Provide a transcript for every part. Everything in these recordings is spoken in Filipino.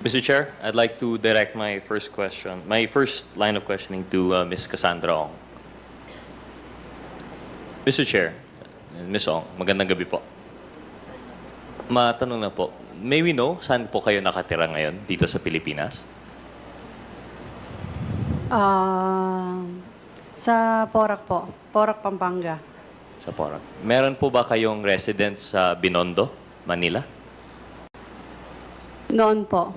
Mr. Chair, I'd like to direct my first line of questioning to Ms. Cassandra Ong. Mr. Chair, Ms. Ong, magandang gabi po. Matanong na po, may we know saan po kayo nakatira ngayon dito sa Pilipinas? Sa Porac po. Porac, Pampanga. Sa Porac. Meron po ba kayong resident sa Binondo, Manila? Noon po.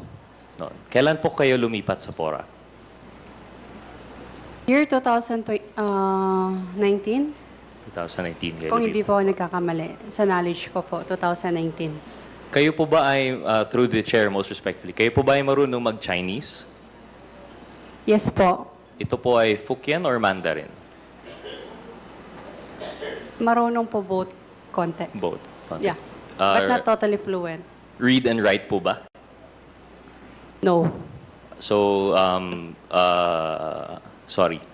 No. Kailan po kayo lumipat sa Porac? Year 2019? 2019 kayo Kung hindi lumipat. po ako nagkakamali. Sa knowledge ko po, 2019. Kayo po ba ay, through the chair most respectfully, kayo po ba ay marunong mag-Chinese? Yes po. Ito po ay Fukien or Mandarin? Marunong po both konti. Both. Yeah. But not totally fluent. Read and write po ba? No. So, sorry.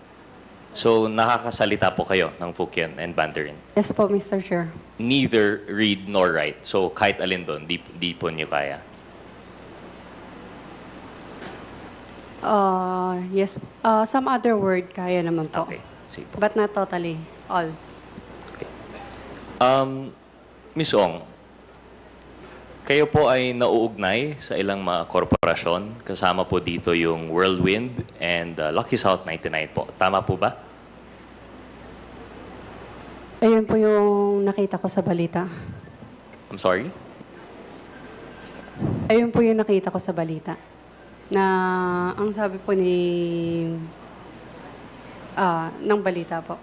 So, nakakasalita po kayo ng Fukien and Mandarin? Yes po, Mr. Chair. Neither read nor write. So, kahit alin doon, di po niyo kaya. Yes. Some other word kaya naman po. Okay. Sige po. But not totally all. Ms. Ong, kayo po ay nauugnay sa ilang mga korporasyon. Kasama po dito yung Whirlwind and Lucky South 99 po. Tama po ba? Ayun po yung nakita ko sa balita. I'm sorry? Ayun po yung nakita ko sa balita. Na ang sabi po ng balita po.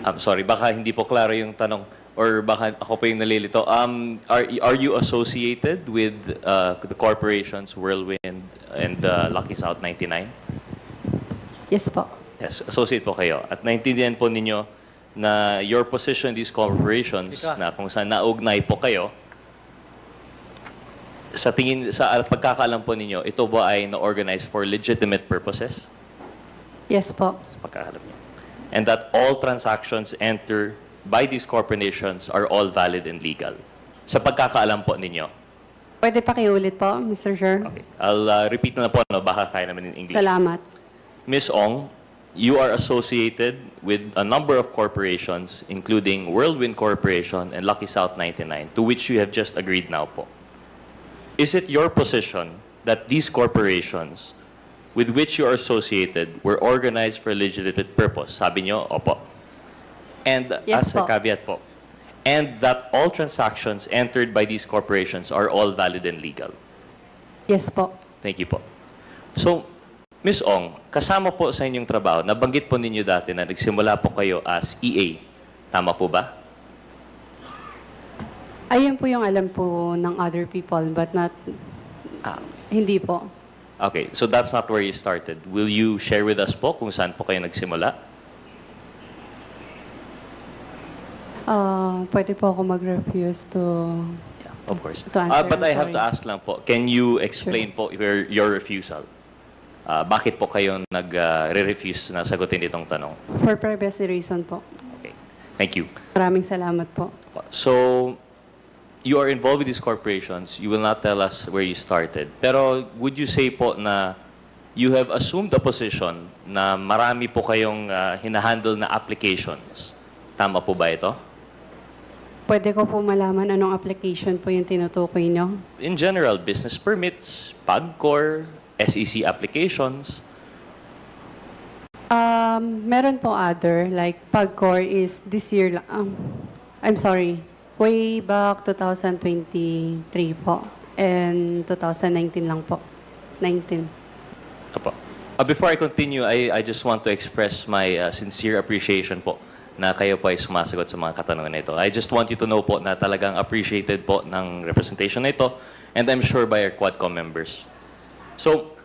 I'm sorry, baka hindi po klaro yung tanong or baka ako po yung nalilito. Are you associated with the corporations Whirlwind and Lucky South 99? Yes po. Yes, associate po kayo. At naintindihan po ninyo na your position in these corporations na kung saan naugnay po kayo, sa pagkakaalam po ninyo, ito ba ay na-organize for legitimate purposes? Yes po. Sa pagkakaalam niyo. And that all transactions entered by these corporations are all valid and legal. Sa pagkakaalam po ninyo. Pwede pa kiulit po, Mr. Chair? Okay. I'll repeat na po, no? Baka kaya naman in English. Salamat. Ms. Ong, you are associated with a number of corporations, including Whirlwind Corporation and Lucky South 99, to which you have just agreed now po. Is it your position that these corporations with which you are associated were organized for a legitimate purpose? Sabi nyo, opo. And Yes as a po. caveat po, and that all transactions entered by these corporations are all valid and legal. Yes po. Thank you po. So, Ms. Ong, kasama po sa inyong trabaho, nabanggit po ninyo dati na nagsimula po kayo as EA. Tama po ba? Ayun po yung alam po ng other people, but not, hindi po. Okay, so that's not where you started. Will you share with us po kung saan po kayo nagsimula? Pwede po ako mag-refuse to... Yeah, of course. To answer, But I I'm have to sorry. ask lang po, can you explain po your refusal? Bakit po kayo nag-refuse na sagutin itong tanong? For privacy reason po. Okay, thank you. Maraming salamat po. So, you are involved with these corporations. You will not tell us where you started. Pero would you say po na you have assumed a position na marami po kayong hinahandle na applications? Tama po ba ito? Pwede ko po malaman anong application po yung tinutukoy nyo? In general, business permits, PAGCOR, SEC applications. Meron po other, like PAGCOR is this year lang. I'm sorry, way back 2023 po. And 2019 lang po. 19. Apo. Before I continue, I just want to express my sincere appreciation po na kayo po ay sumasagot sa mga katanungan na ito. I just want you to know po na talagang appreciated po ng representation na ito, and I'm sure by our Quadcom members. So,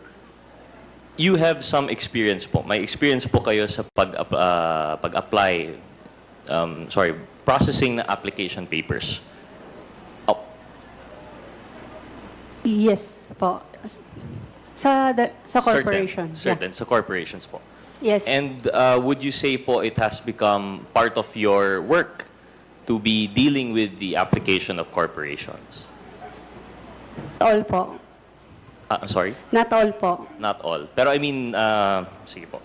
you have some experience po. May experience po kayo sa pag-apply, processing na application papers. Oh, Yes po. Sa corporation. Certain. Sa corporations po. Yeah. Yes. And would you say po it has become part of your work to be dealing with the application of corporations? All po. I'm sorry? Not all po. Not all. Pero I mean, sige po.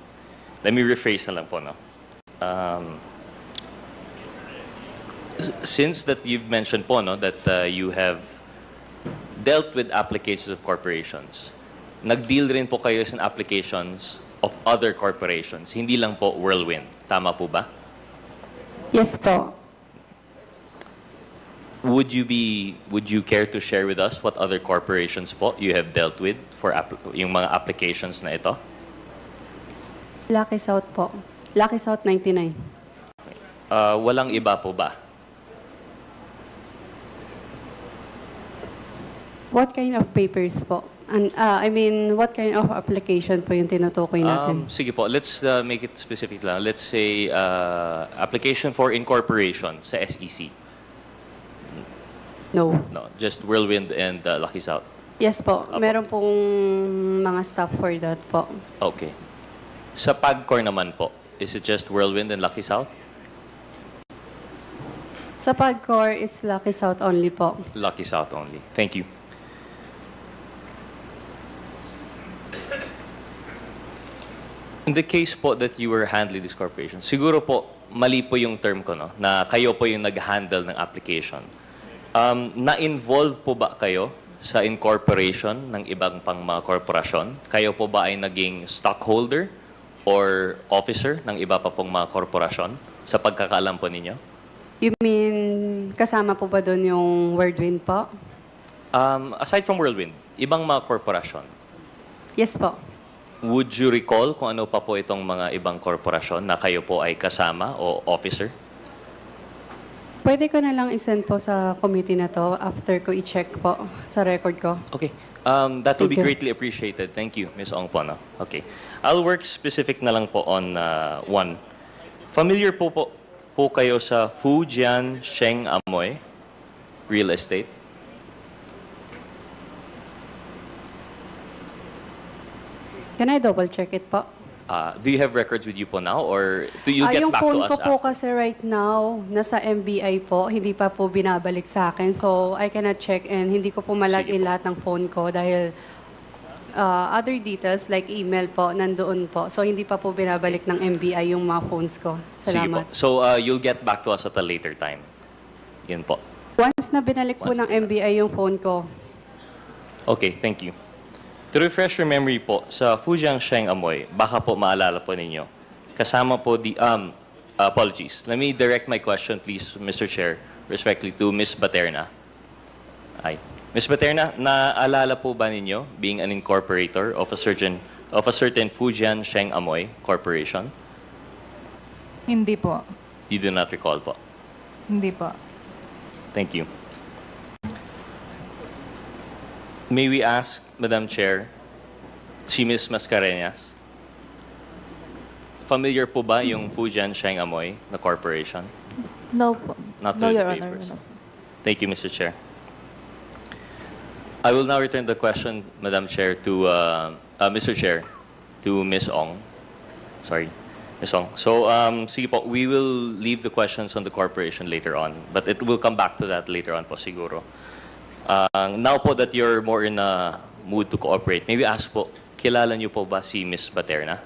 Let me rephrase na lang po, no? Since that you've mentioned po, no, that you have dealt with applications of corporations, nag-deal rin po kayo sa applications of other corporations, hindi lang po Whirlwind. Tama po ba? Yes po. Would you care to share with us what other corporations po you have dealt with for yung mga applications na ito? Lucky South po. Lucky South 99. Walang iba po ba? What kind of papers po? And, I mean, what kind of application po yung tinutukoy natin? Sige po, let's make it specific lang. Let's say application for incorporation sa SEC. No. No, just Whirlwind and Lucky South. Yes po. Apo. Meron pong mga staff for that po. Okay. Sa PAGCOR naman po, is it just Whirlwind and Lucky South? Sa PAGCOR is Lucky South only po. Lucky South only. Thank you. In the case po that you were handling this corporation, siguro po, mali po yung term ko, no? Na kayo po yung nag-handle ng application. Na-involve po ba kayo sa incorporation ng ibang pang mga korporasyon? Kayo po ba ay naging stockholder or officer ng iba pa pong mga korporasyon sa pagkakaalam po ninyo? You mean, kasama po ba doon yung Whirlwind po? Aside from Whirlwind, ibang mga korporasyon, Yes po. would you recall kung ano pa po itong mga ibang korporasyon na kayo po ay kasama o officer? Pwede ko na lang isend po sa committee na to after ko i-check po sa record ko. Okay. That will be Thank you. greatly appreciated. Thank you, Ms. Ong po. No? Okay. I'll work specific na lang po on one. Familiar po kayo sa Fujian Sheng Amoy Real Estate? Can I double check it po? Do you have records with you po now or do you get Yung back to phone us ko po after? kasi right now, nasa MBI po, hindi pa po binabalik sa akin. So, I cannot check and hindi ko po Sige malagin po. lahat ng phone ko dahil other details like email po, nandoon po. So, hindi pa po binabalik ng MBI yung mga phones ko. Sige po. Salamat. So you'll get back to us at a later time. Yun po. Once na binalik po Once ng na MBI yung phone ko, Okay, thank you. To refresh your memory po, sa Fujian Sheng Amoy, baka po maalala po ninyo, kasama po apologies. Let me direct my question, please, Mr. Chair, respectfully to Ms. Baterna. Ay. Ms. Baterna, naalala po ba ninyo being an incorporator of a certain Fujian Sheng Amoy Corporation? Hindi po. You do not recall po. Hindi po. Thank you. May we ask, Madam Chair, si Ms. Mascareñas, familiar po ba yung Fujian Sheng Amoy na corporation? No po. Not No, with Your the Honor. papers. No. Thank you, Mr. Chair. I will now return the question, Madam Chair, to Mr. Chair, to Ms. Ong. Sorry, Ms. Ong. So, sige po, we will leave the questions on the corporation later on, but it will come back to that later on po siguro. Now po that you're more in a mood to cooperate, maybe ask po, kilala niyo po ba si Ms. Baterna?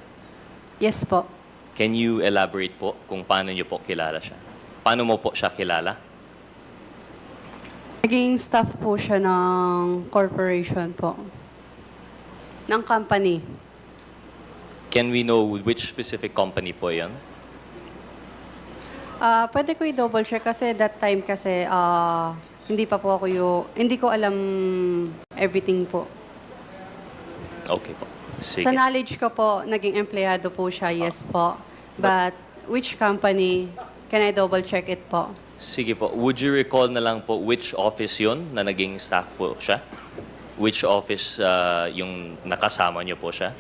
yes po. Can you elaborate po kung paano niyo po kilala siya? Paano mo po siya kilala? Naging staff po siya ng corporation po. Ng company. Can we know which specific company po yan? Pwede ko i-double check kasi that time kasi hindi pa po ako hindi ko alam everything po. Okay po. Sige. Sa knowledge ko po, naging empleyado po siya, yes po. But which company, can I double check it po? Sige po. Would you recall na lang po which office yon na naging staff po siya? Which office yung nakasama niyo po siya?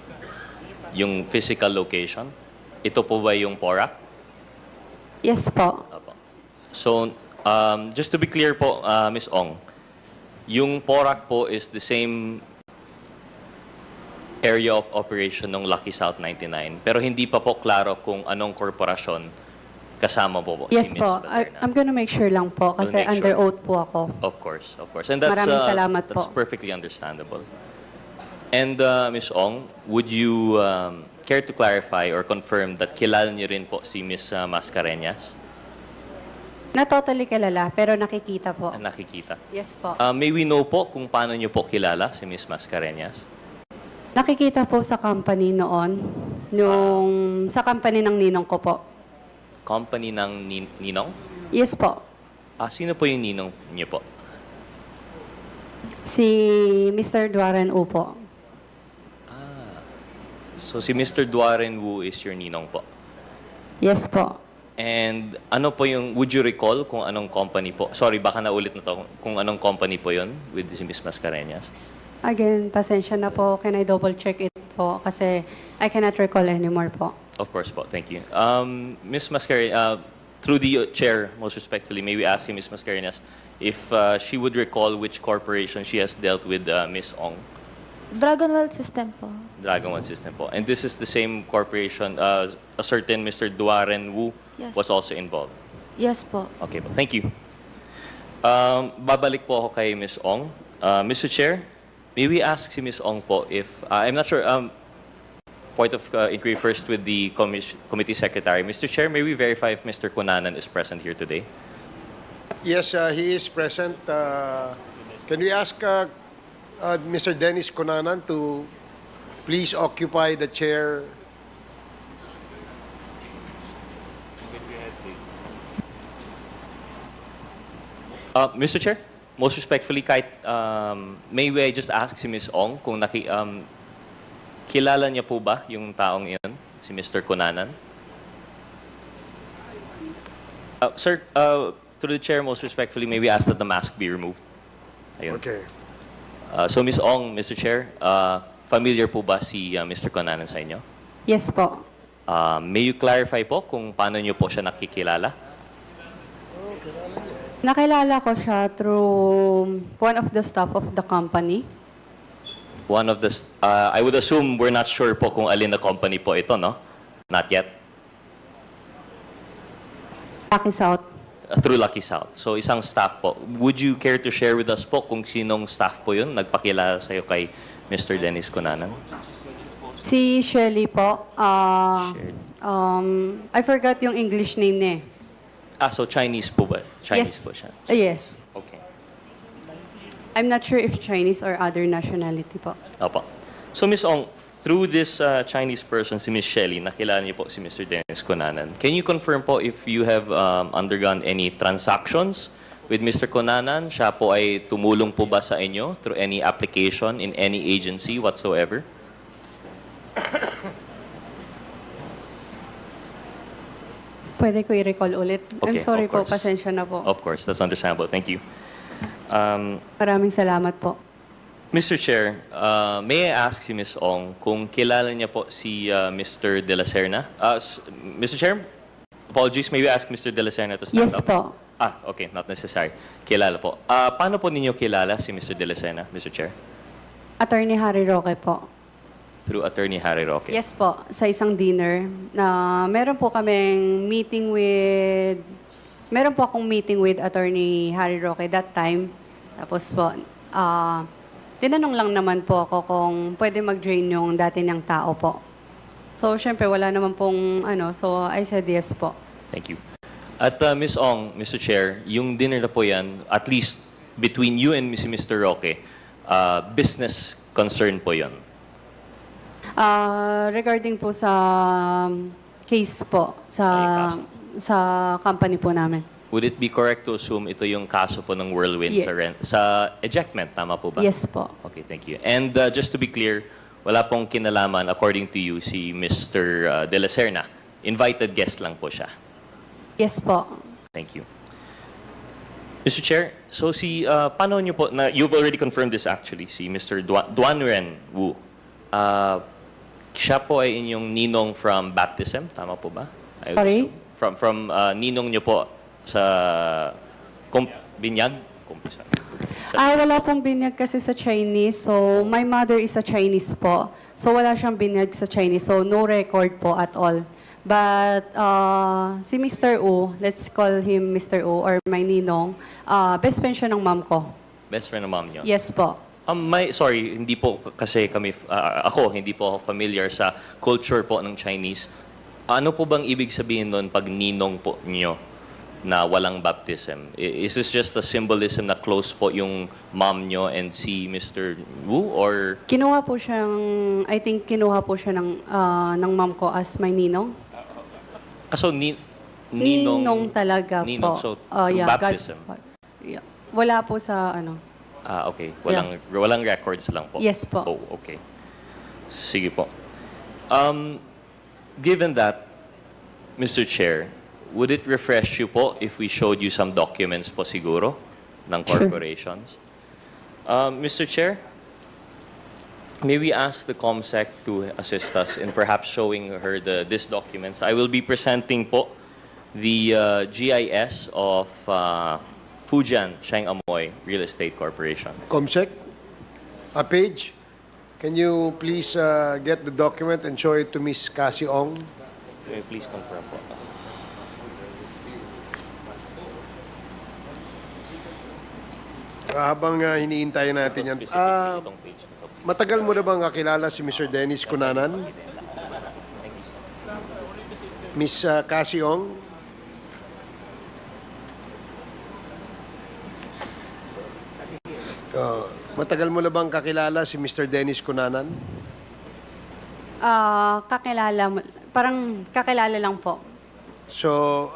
Yung physical location? Ito po ba yung PORAC? Yes po. Apo. So, just to be clear po, Ms. Ong, yung PORAC po is the same area of operation ng Lucky South 99. Pero hindi pa po klaro kung anong korporasyon kasama po Yes si Ms. po. Baterna. I'm gonna make sure lang po kasi We'll make under sure. oath po ako. Of course, of course. And that's, Maraming salamat that's po. perfectly understandable. And Ms. Ong, would you care to clarify or confirm that kilala niyo rin po si Ms. Mascareñas? Na totally kilala, pero nakikita po. Nakikita. Yes po. May we know po kung paano niyo po kilala si Ms. Mascareñas? Nakikita po sa company noon, sa company ng ninong ko po. Company ng ninong? Yes po. Sino po yung ninong niyo po? Si Mr. Duaran U po. So si Mr. Duaren Wu is your ninong po. Yes po. And ano po yung, would you recall kung anong company po? Sorry, baka naulit na to. Kung anong company po yun with si Ms. Mascareñas? Again, pasensya na po. Can I double check it po? Kasi I cannot recall anymore po. Of course po, thank you. Ms. Mascareñas, through the chair, most respectfully, may we ask you, Ms. Mascareñas, if she would recall which corporation she has dealt with Ms. Ong? Dragonwell System po. Dragon One System po. And this is the same corporation, a certain Mr. Duaren Wu Yes. was also involved. Yes po. Okay po, thank you. Babalik po ako kay Ms. Ong. Mr. Chair, may we ask si Ms. Ong po if, I'm not sure, point of inquiry first with the committee secretary. Mr. Chair, may we verify if Mr. Cunanan is present here today? Yes, he is present. Can we ask Mr. Dennis Cunanan to please occupy the chair? Mr. Chair, most respectfully, kahit, may I just ask si Ms. Ong kung kilala niya po ba yung taong iyon, si Mr. Cunanan? Sir, through the chair, most respectfully, may we ask that the mask be removed? Ayun. Okay. So Ms. Ong, Mr. Chair, familiar po ba si Mr. Cunanan sa inyo? Yes po. May you clarify po kung paano niyo po siya nakikilala? Nakilala ko siya through one of the staff of the company. One of the, I would assume we're not sure po kung alin na company po ito, no? Not yet. Lucky South. Through Lucky South. So isang staff po. Would you care to share with us po kung sinong staff po yun nagpakilala sa'yo kay Mr. Dennis Cunanan? Si Shirley po. Shirley. I forgot yung English name niya. So Chinese po ba? Chinese Yes. po siya. Yes. Okay. I'm not sure if Chinese or other nationality po. Opo. So Ms. Ong, through this Chinese person, si Ms. Shelley, nakilala niyo po si Mr. Dennis Cunanan. Can you confirm po if you have undergone any transactions with Mr. Cunanan? Siya po ay tumulong po ba sa inyo through any application in any agency whatsoever? Pwede ko i-recall ulit. I'm Okay, sorry of po, course. pasensya na po. Of course, that's understandable. Thank you. Maraming salamat po. Mr. Chair, may I ask si Ms. Ong kung kilala niya po si Mr. De La Serna? Mr. Chair, apologies, may we ask Mr. De La Serna to stand Yes up? po. Okay, not necessary. Kilala po. Paano po ninyo kilala si Mr. De La Serna, Mr. Chair? Attorney Harry Roque po. Through Attorney Harry Roque. Yes po, sa isang dinner na meron po akong meeting with Attorney Harry Roque that time. Tapos po, tinanong lang naman po ako kung pwede mag-join yung dati niyang tao po. So, syempre, wala naman pong so I said yes po. Thank you. At Ms. Ong, Mr. Chair, yung dinner na po yan, at least between you and Mr. Roque, business concern po yon. Regarding po sa case po, sa company po namin. Would it be correct to assume ito yung kaso po ng Whirlwind Yeah. sa ejectment? Tama po ba? Yes po. Okay, thank you. And just to be clear, wala pong kinalaman, according to you, si Mr. De La Serna. Invited guest lang po siya. Yes po. Thank you. Mr. Chair, so paano nyo po, you've already confirmed this actually, si Mr. Duanren Wu. Siya po ay inyong ninong from baptism, tama po ba? I would Sorry? assume. From ninong nyo po sa binyag? Kumpisa. Wala pong binyag kasi sa Chinese. So, my mother is a Chinese po. So, wala siyang binyag sa Chinese. So, no record po at all. But, si Mr. U, let's call him Mr. U or my ninong, best friend siya ng mom ko. Best friend ng mom nyo? Yes po. Sorry, hindi po kasi kami, ako, hindi po ako familiar sa culture po ng Chinese. Ano po bang ibig sabihin nun pag ninong po nyo na walang baptism? Is this just a symbolism na close po yung mom nyo and si Mr. Wu? Or Kinuha po siyang, I think kinuha po siya ng mom ko as my ninong. kaso Ninong talaga ninong, po. so Yeah, baptism. Yeah. Wala po sa ano. Okay. Walang records lang po. Yes po. Oh, okay. Sige po. Given that, Mr. Chair, would it refresh you po if we showed you some documents po siguro ng Sure. corporations? Mr. Chair, may we ask the COMSEC to assist us in perhaps showing her these documents? I will be presenting po the GIS of Fujian Cheng Amoy Real Estate Corporation. Comsec, a page. Can you please get the document and show it to Miss Cassie Ong? May please confirm po. Habang hinihintayin natin yan. Specifically itong page na to. Matagal mo na bang kakilala si Mr. Dennis Cunanan? Miss Cassie Ong? Matagal mo na bang kakilala si Mr. Dennis Cunanan? Parang kakilala lang po. So,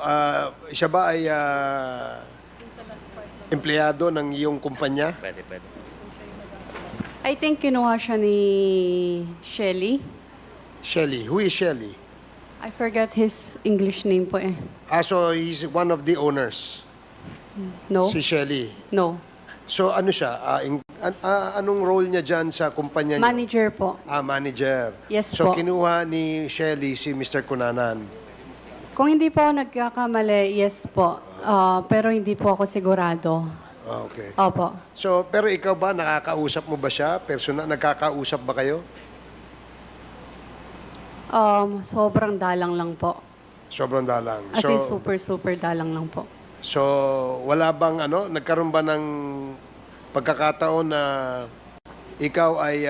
siya ba ay empleyado ng iyong kumpanya? Pwede. I think kinuha siya ni Shelly. Shelly. Who is Shelly? I forgot his English name po eh. So he's one of the owners. No? Si Shelly. No. So ano siya? Anong role niya dyan sa kumpanya niyo? Manager po. Manager. Yes So po. kinuha ni Shelly si Mr. Cunanan. Kung hindi po ako nagkakamali, yes po. Pero hindi po ako sigurado. Okay. Opo. So, pero ikaw ba, nakakausap mo ba siya? Personal, nagkakausap ba kayo? Sobrang dalang lang po. Sobrang dalang. As in super dalang lang po. So, wala bang nagkaroon ba ng pagkakataon na ikaw ay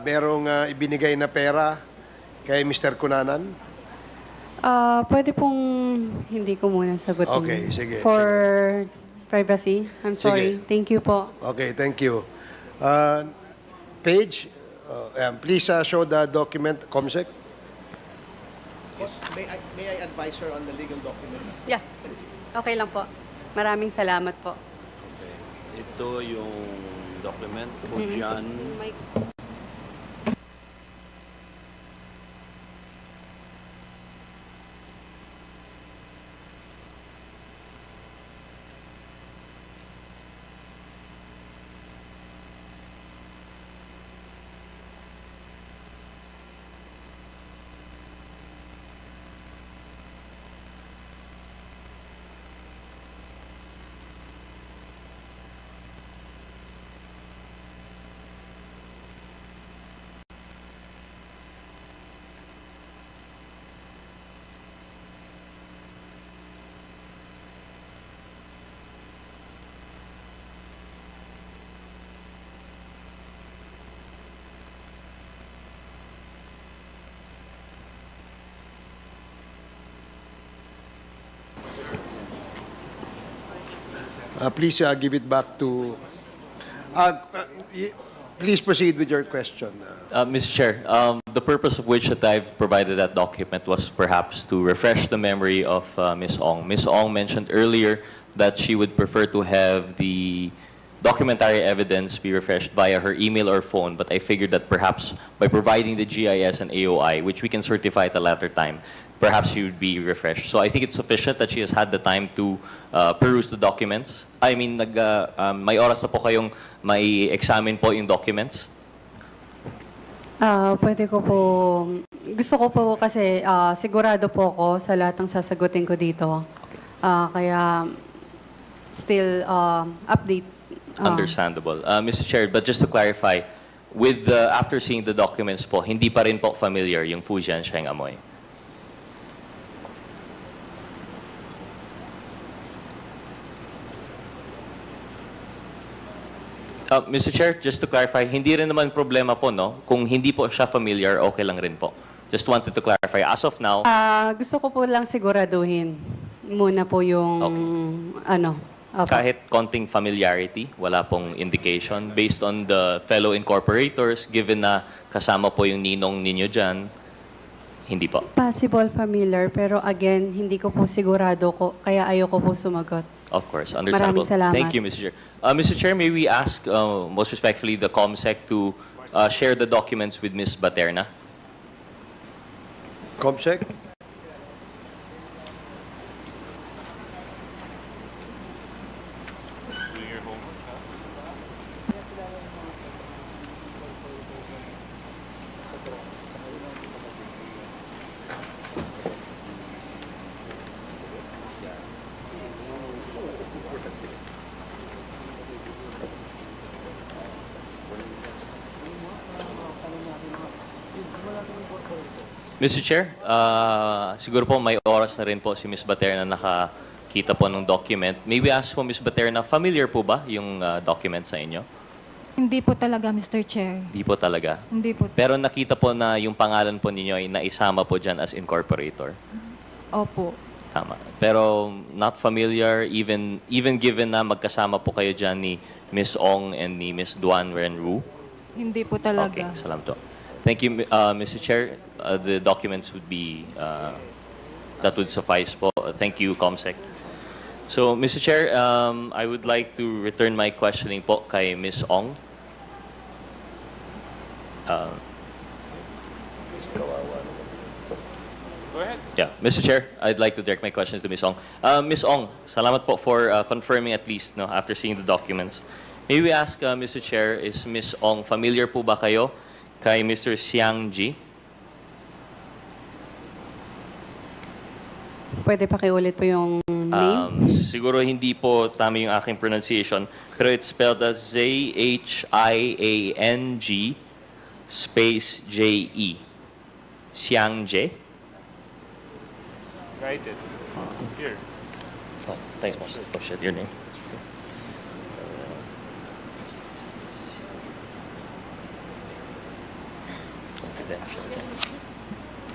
merong ibinigay na pera kay Mr. Cunanan? Pwede pong hindi ko muna sagutin. Okay, sige, For privacy. I'm sorry. Sige. Thank you po. Okay, thank you. Page, please show the document, COMSEC. May I advise her on the legal documents? Yeah. Okay lang po. Maraming salamat po. Ito yung document, Fujian. Please give it back to... please proceed with your question. Mr. Chair, the purpose of which that I've provided that document was perhaps to refresh the memory of Ms. Ong. Ms. Ong mentioned earlier that she would prefer to have the documentary evidence be refreshed via her email or phone, but I figured that perhaps by providing the GIS and AOI, which we can certify at a later time, perhaps she would be refreshed. So I think it's sufficient that she has had the time to peruse the documents. I mean, may oras na po kayong may examine po yung documents? Pwede ko po, gusto ko po kasi sigurado po ako sa lahat ng sasagutin ko dito. Kaya still update. Understandable. Mr. Chair, but just to clarify, with after seeing the documents po, hindi pa rin po familiar yung Fujian Cheng Amoy? Mr. Chair, just to clarify, hindi rin naman problema po, no? Kung hindi po siya familiar, okay lang rin po. Just wanted to clarify. As of now, Gusto ko po lang siguraduhin muna po yung ano. Opo. kahit konting familiarity, wala pong indication. Based on the fellow incorporators, given na kasama po yung ninong ninyo dyan, hindi po. Possible familiar, pero again, hindi ko po sigurado ko, kaya ayoko po sumagot. Of course, understandable. Maraming salamat. Thank you, Mr. Chair. Mr. Chair, may we ask, most respectfully, the COMSEC to share the documents with Ms. Baterna? Comsec? Mr. Chair, siguro po may oras na rin po si Ms. Baterna nakakita po ng document. May we ask po, Ms. Baterna, familiar po ba yung document sa inyo? Hindi po talaga, Mr. Chair. Di po talaga. Hindi po. Pero nakita po na yung pangalan po ninyo ay naisama po dyan as incorporator. Opo. Tama. Pero not familiar, even given na magkasama po kayo dyan ni Ms. Ong and ni Ms. Duan Renru? Hindi po talaga. Okay, salamat po. Thank you, Mr. Chair. The documents would be, that would suffice po. Thank you, COMSEC. So, Mr. Chair, I would like to return my questioning po kay Ms. Ong. Go ahead. Yeah, Mr. Chair, I'd like to direct my questions to Ms. Ong. Ms. Ong, salamat po for confirming at least, no, after seeing the documents. May we ask, Mr. Chair, is Ms. Ong familiar po ba kayo kay Mr. Xiang Ji? Pwede pakiulit po yung name? Siguro hindi po tama yung aking pronunciation, pero it's spelled as Z-H-I-A-N-G space J-E. Xiang Je? Write it. Here. Oh, thanks, boss. Oh, shit, your name. Confidential.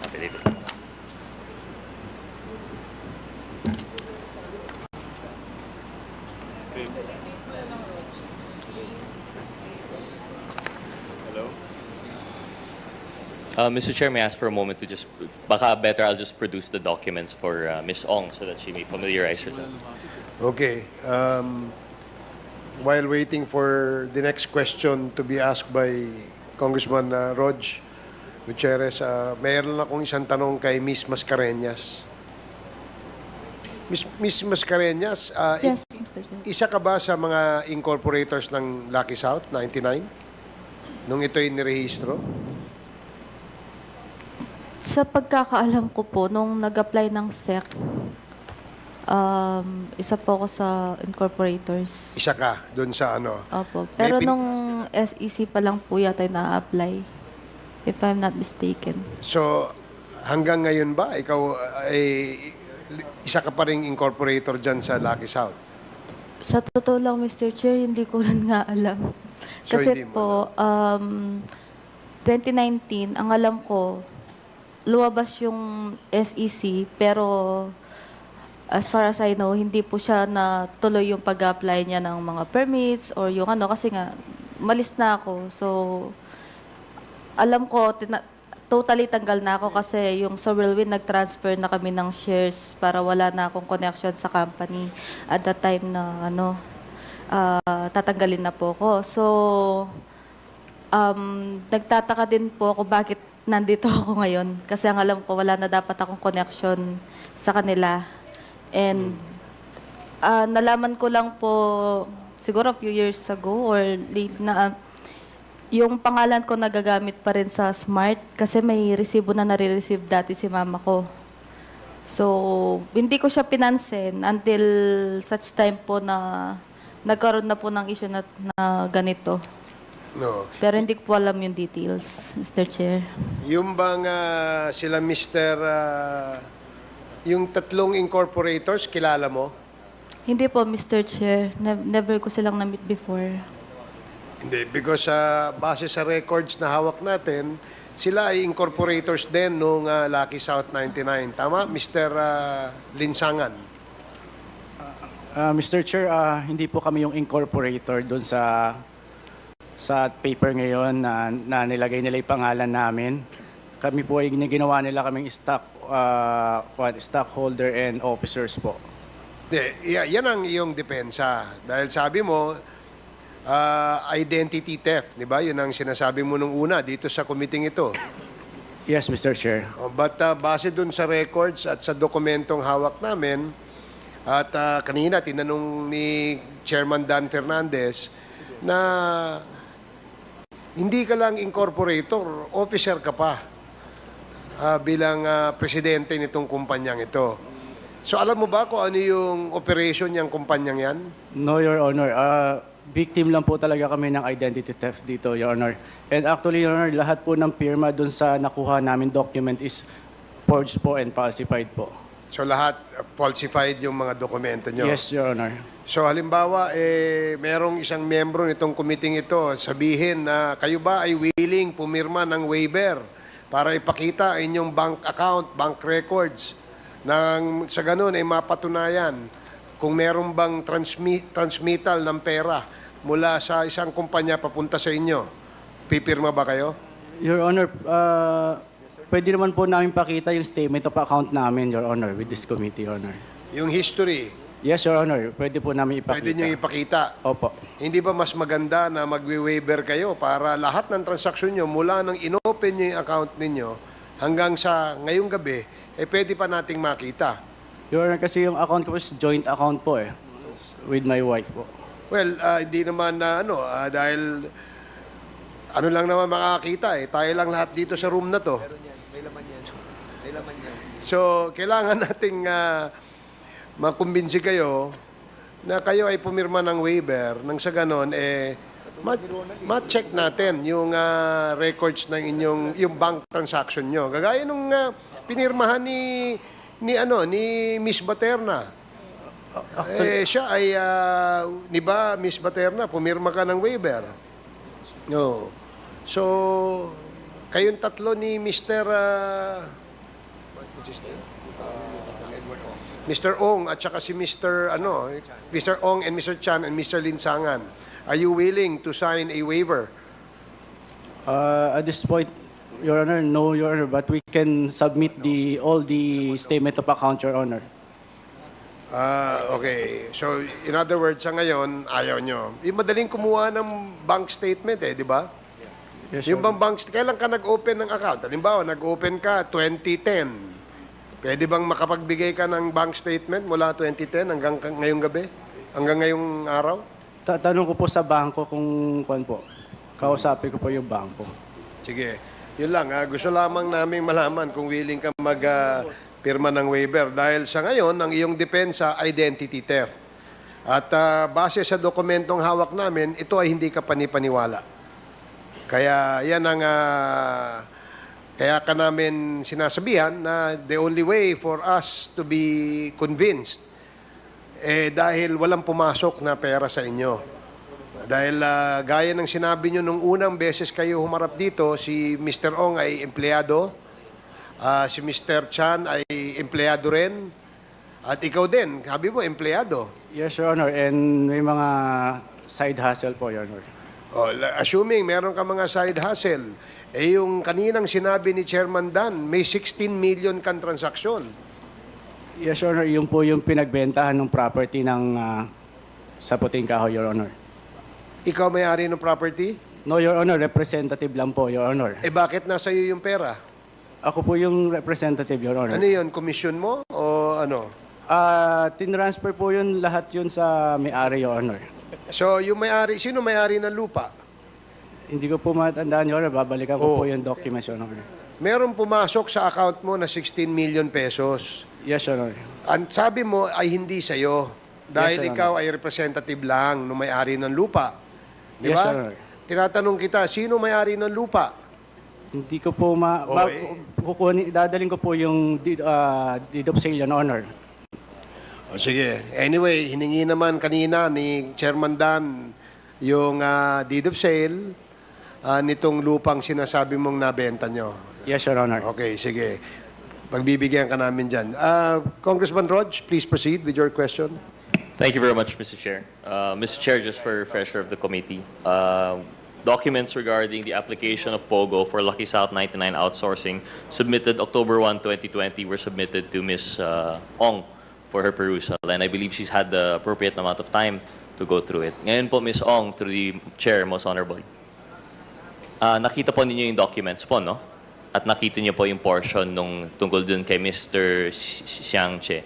Affidavit lang. Hello? Mr. Chair, may I ask for a moment to just, baka better I'll just produce the documents for Ms. Ong so that she may familiarize herself. Okay. While waiting for the next question to be asked by Congressman Rog Gutierrez, mayroon akong isang tanong kay Miss Mascareñas. Miss Mascareñas, Yes, Mr. Chair. isa ka ba sa mga incorporators ng Lucky South 99? Nung ito'y nirehistro? Sa pagkakaalam ko po, nung nag-apply ng SEC, isa po ako sa incorporators. Isa ka doon sa ano? Opo. May Pero pin- nung SEC pa lang po yata yung na-apply, if I'm not mistaken. So, hanggang ngayon ba, ikaw ay isa ka pa ring incorporator dyan sa Lucky South? Sa totoo lang, Mr. Chair, hindi ko rin nga alam. So, Kasi hindi mo po, 2019, ang alam ko, lumabas yung SEC, pero as far as I know, hindi po siya na tuloy yung pag-apply niya ng mga permits or yung ano, kasi nga, malis na ako. So, alam ko, totally tanggal na ako kasi yung sa Whirlwind, nag-transfer na kami ng shares para wala na akong connection sa company at that time na ano, tatanggalin na po ako. So, nagtataka din po ako bakit nandito ako ngayon. Kasi ang alam ko, wala na dapat akong connection sa kanila. And nalaman ko lang po, siguro a few years ago or late na, yung pangalan ko nagagamit pa rin sa Smart kasi may resibo na nare-receive dati si mama ko. So, hindi ko siya pinansin until such time po na nagkaroon na po ng issue na ganito. No. Pero hindi ko po alam yung details, Mr. Chair. Yung bang sila Mr. Yung tatlong incorporators, kilala mo? Hindi po, Mr. Chair. Never ko silang na-meet before. Hindi, because base sa records na hawak natin, sila ay incorporators din nung Lucky South 99. Tama, Mr. Linsangan? Mr. Chair, hindi po kami yung incorporator doon sa paper ngayon na nilagay nila yung pangalan namin. Kami po ay ginawa nila kaming stockholder and officers po. Hindi, yan ang iyong depensa. Dahil sabi mo, identity theft, di ba? Yun ang sinasabi mo nung una dito sa committee ito. Yes, Mr. Chair. But base dun sa records at sa dokumentong hawak namin, at kanina tinanong ni Chairman Dan Fernandez na hindi ka lang incorporator, officer ka pa bilang presidente nitong kumpanyang ito. So alam mo ba kung ano yung operation niyang kumpanyang yan? No, Your Honor. Victim lang po talaga kami ng identity theft dito, Your Honor. And actually, Your Honor, lahat po ng pirma doon sa nakuha namin document is forged po and falsified po. So lahat falsified yung mga dokumento niyo? Yes, Your Honor. So halimbawa, merong isang membro nitong committee ito, sabihin na kayo ba ay willing pumirma ng waiver para ipakita ang inyong bank account, bank records, nang sa ganun ay mapatunayan kung meron bang transmittal ng pera mula sa isang kumpanya papunta sa inyo. Pipirma ba kayo? Your Honor, pwede naman po namin pakita yung statement of account namin, Your Honor, with this committee, Your Honor. Yung history, Yes, Your Honor. Pwede po namin ipakita. pwede nyo ipakita. Opo. Hindi ba mas maganda na magwi-waiver kayo para lahat ng transaksyon nyo mula nang inopen nyo yung account ninyo hanggang sa ngayong gabi, pwede pa nating makita? Your Honor, kasi yung account ko is joint account po with my wife po. Well, hindi naman na dahil ano lang naman makakita tayo lang lahat dito sa room na to. So, kailangan nating makumbinsi kayo na kayo ay pumirma ng waiver nang sa ganon ma-check natin yung records ng yung bank transaction nyo. Gagaya nung pinirmahan ni Miss Baterna. Siya ay di ba, Miss Baterna, pumirma ka ng waiver. No. So, kayong tatlo ni Mr. Ong at saka si Mr. Ong and Mr. Chan and Mr. Linsangan, are you willing to sign a waiver? At this point, Your Honor, no, Your Honor, but we can submit all the statement of account, Your Honor. Okay. So, in other words, sa ngayon, ayaw nyo. Madaling kumuha ng bank statement di ba? Yes, Yung Your bang kailan ka nag-open ng account? Halimbawa, nag-open ka 2010. Pwede bang makapagbigay ka ng bank statement mula 2010 hanggang ngayong gabi? Hanggang ngayong araw? Tanong ko po sa bangko kung po. Kausapin ko po yung bangko. Sige. Yun lang. Gusto lamang naming malaman kung willing ka mag-pirma ng waiver. Dahil sa ngayon, ang iyong depensa, identity theft. At base sa dokumentong hawak namin, ito ay hindi ka panipaniwala. Kaya yan ang... Kaya ka namin sinasabihan na the only way for us to be convinced dahil walang pumasok na pera sa inyo. Dahil gaya ng sinabi nyo nung unang beses kayo humarap dito, si Mr. Ong ay empleyado, si Mr. Chan ay empleyado rin, at ikaw din, sabi mo, empleyado. Yes, Your Honor, and may mga side hustle po, Your Honor. Assuming meron ka mga side hustle, yung kaninang sinabi ni Chairman Dan, may 16 million kan transaksyon. Yes, Your Honor, yun po yung pinagbentahan ng property ng sa Puting Kahoy, Your Honor. Ikaw may-ari ng property? No, Your Honor, representative lang po, Your Honor. Bakit nasa iyo yung pera? Ako po yung representative, Your Honor. Ano yun? Commission mo? O ano? Tinransfer po yun, lahat yun sa may-ari, Your Honor. So, yung may-ari, sino may-ari ng lupa? Hindi ko po matandaan, Your Honor. Babalikan ko po yung documents, Your Honor. Meron pumasok sa account mo na 16 million pesos. Yes, Your Honor. Ang sabi mo ay hindi sa'yo. Dahil Yes, Your ikaw ay representative lang ng may-ari ng lupa. Di Yes, ba? Your Honor. Tinatanong kita, sino may-ari ng lupa? Hindi ko po dadaling ko po yung deed of sale, Your Honor. O sige. Anyway, hiningi naman kanina ni Chairman Dan yung deed of sale nitong lupang sinasabi mong nabenta nyo. Yes, Your Honor. Okay, sige. Pagbibigyan ka namin dyan. Congressman Rog, please proceed with your question. Thank you very much, Mr. Chair. Mr. Chair, just for refresher of the committee, documents regarding the application of POGO for Lucky South 99 outsourcing submitted October 1, 2020 were submitted to Ms. Ong for her perusal. And I believe she's had the appropriate amount of time to go through it. Ngayon po, Ms. Ong, through the Chair, most honorable. Nakita po ninyo yung documents po, no? At nakita niyo po yung portion nung tungkol dun kay Mr. Xiang Che.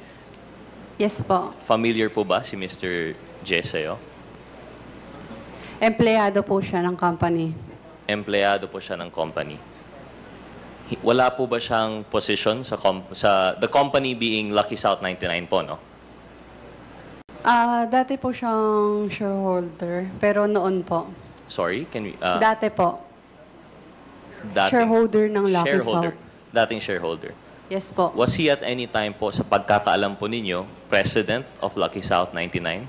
Yes po. Familiar po ba si Mr. Je sa'yo? Empleyado po siya ng company. Empleyado po siya ng company. Wala po ba siyang position sa the company being Lucky South 99 po, no? Dati po siyang shareholder, pero noon po. Sorry, can we Dati po. dating Shareholder ng Lucky shareholder. South. Dating shareholder. Yes po. Was he at any time po sa pagkakaalam po ninyo president of Lucky South 99?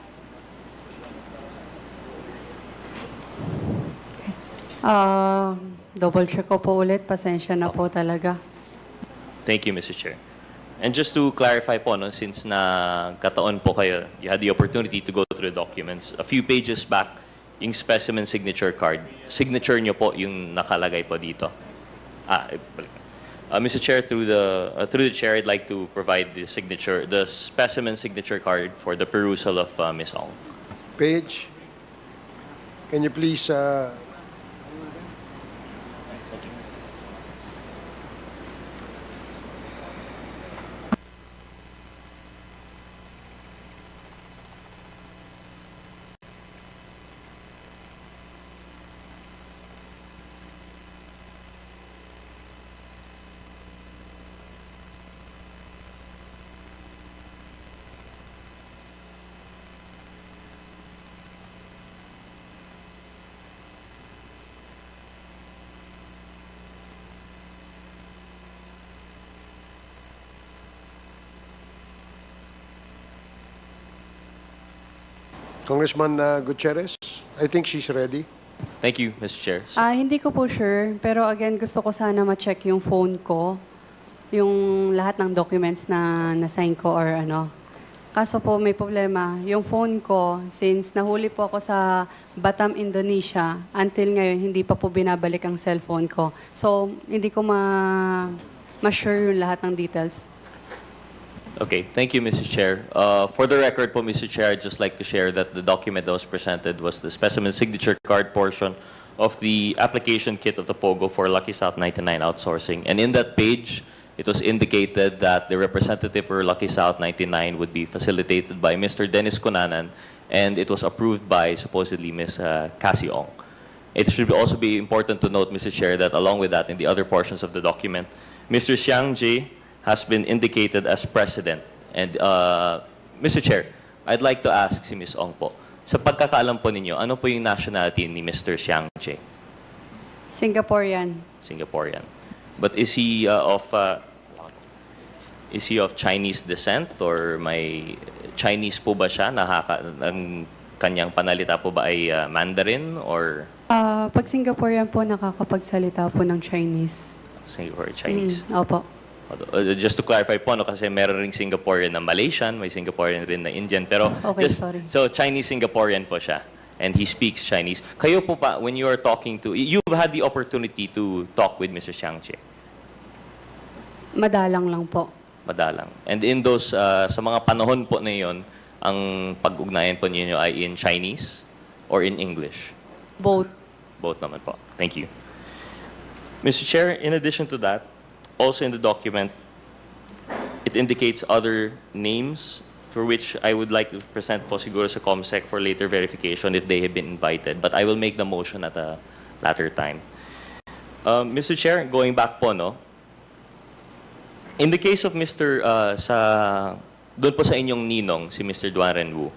Double check ko po ulit. Pasensya na po talaga. Thank you, Mr. Chair. And just to clarify po, no, since na kataon po kayo, you had the opportunity to go through the documents. A few pages back, yung specimen signature card, signature nyo po yung nakalagay po dito. Mr. Chair, through the chair, I'd like to provide the signature, the specimen signature card for the perusal of Ms. Ong. Page, can you please... Congressman Gutierrez, I think she's ready. Thank you, Mr. Chair. Hindi ko po sure, pero again, gusto ko sana ma-check yung phone ko, yung lahat ng documents na na-sign ko or ano. Kaso po may problema, yung phone ko, since nahuli po ako sa Batam, Indonesia, until ngayon, hindi pa po binabalik ang cellphone ko. So, hindi ko ma-sure yung lahat ng details. Okay, thank you, Mr. Chair. For the record po, Mr. Chair, I'd just like to share that the document that was presented was the specimen signature card portion of the application kit of the POGO for Lucky South 99 outsourcing. And in that page, it was indicated that the representative for Lucky South 99 would be facilitated by Mr. Dennis Cunanan, and it was approved by supposedly Ms. Cassie Ong. It should also be important to note, Mr. Chair, that along with that, in the other portions of the document, Mr. Xiang Ji has been indicated as president. And Mr. Chair, I'd like to ask si Ms. Ong po, sa pagkakaalam po ninyo, ano po yung nationality ni Mr. Xiang Ji? Singaporean. Singaporean. But is he of Chinese descent or may Chinese po ba siya? Ang kanyang panalita po ba ay Mandarin or Pag Singaporean po, nakakapagsalita po ng Chinese. Singapore Chinese? Opo. Just to clarify po, no, kasi meron ring Singaporean na Malaysian, may Singaporean rin na Indian, pero Okay, sorry. so Chinese-Singaporean po siya, and he speaks Chinese. Kayo po pa, when you are talking to, you've had the opportunity to talk with Mr. Xiang Che? Madalang lang po. Madalang. And in those, sa mga panahon po na yun, ang pag-ugnayan po ninyo ay in Chinese or in English? Both. Both naman po. Thank you. Mr. Chair, in addition to that, also in the document, it indicates other names for which I would like to present po siguro sa COMSEC for later verification if they have been invited. But I will make the motion at a later time. Mr. Chair, going back po, no? In the case of Mr. Doon po sa inyong ninong, si Mr. Duan Ren Wu,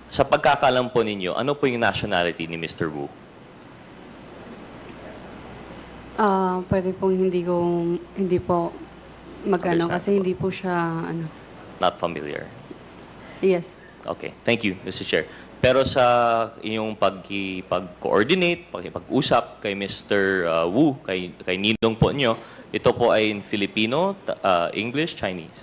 sa pagkakalam po ninyo, ano po yung nationality ni Mr. Wu? Pwede pong hindi po magano kasi hindi po siya, ano. Not familiar. Yes. Okay. Thank you, Mr. Chair. Pero sa inyong pag-coordinate, pakipag-usap kay Mr. Wu, kay Ninong po nyo, ito po ay in Filipino, English, Chinese?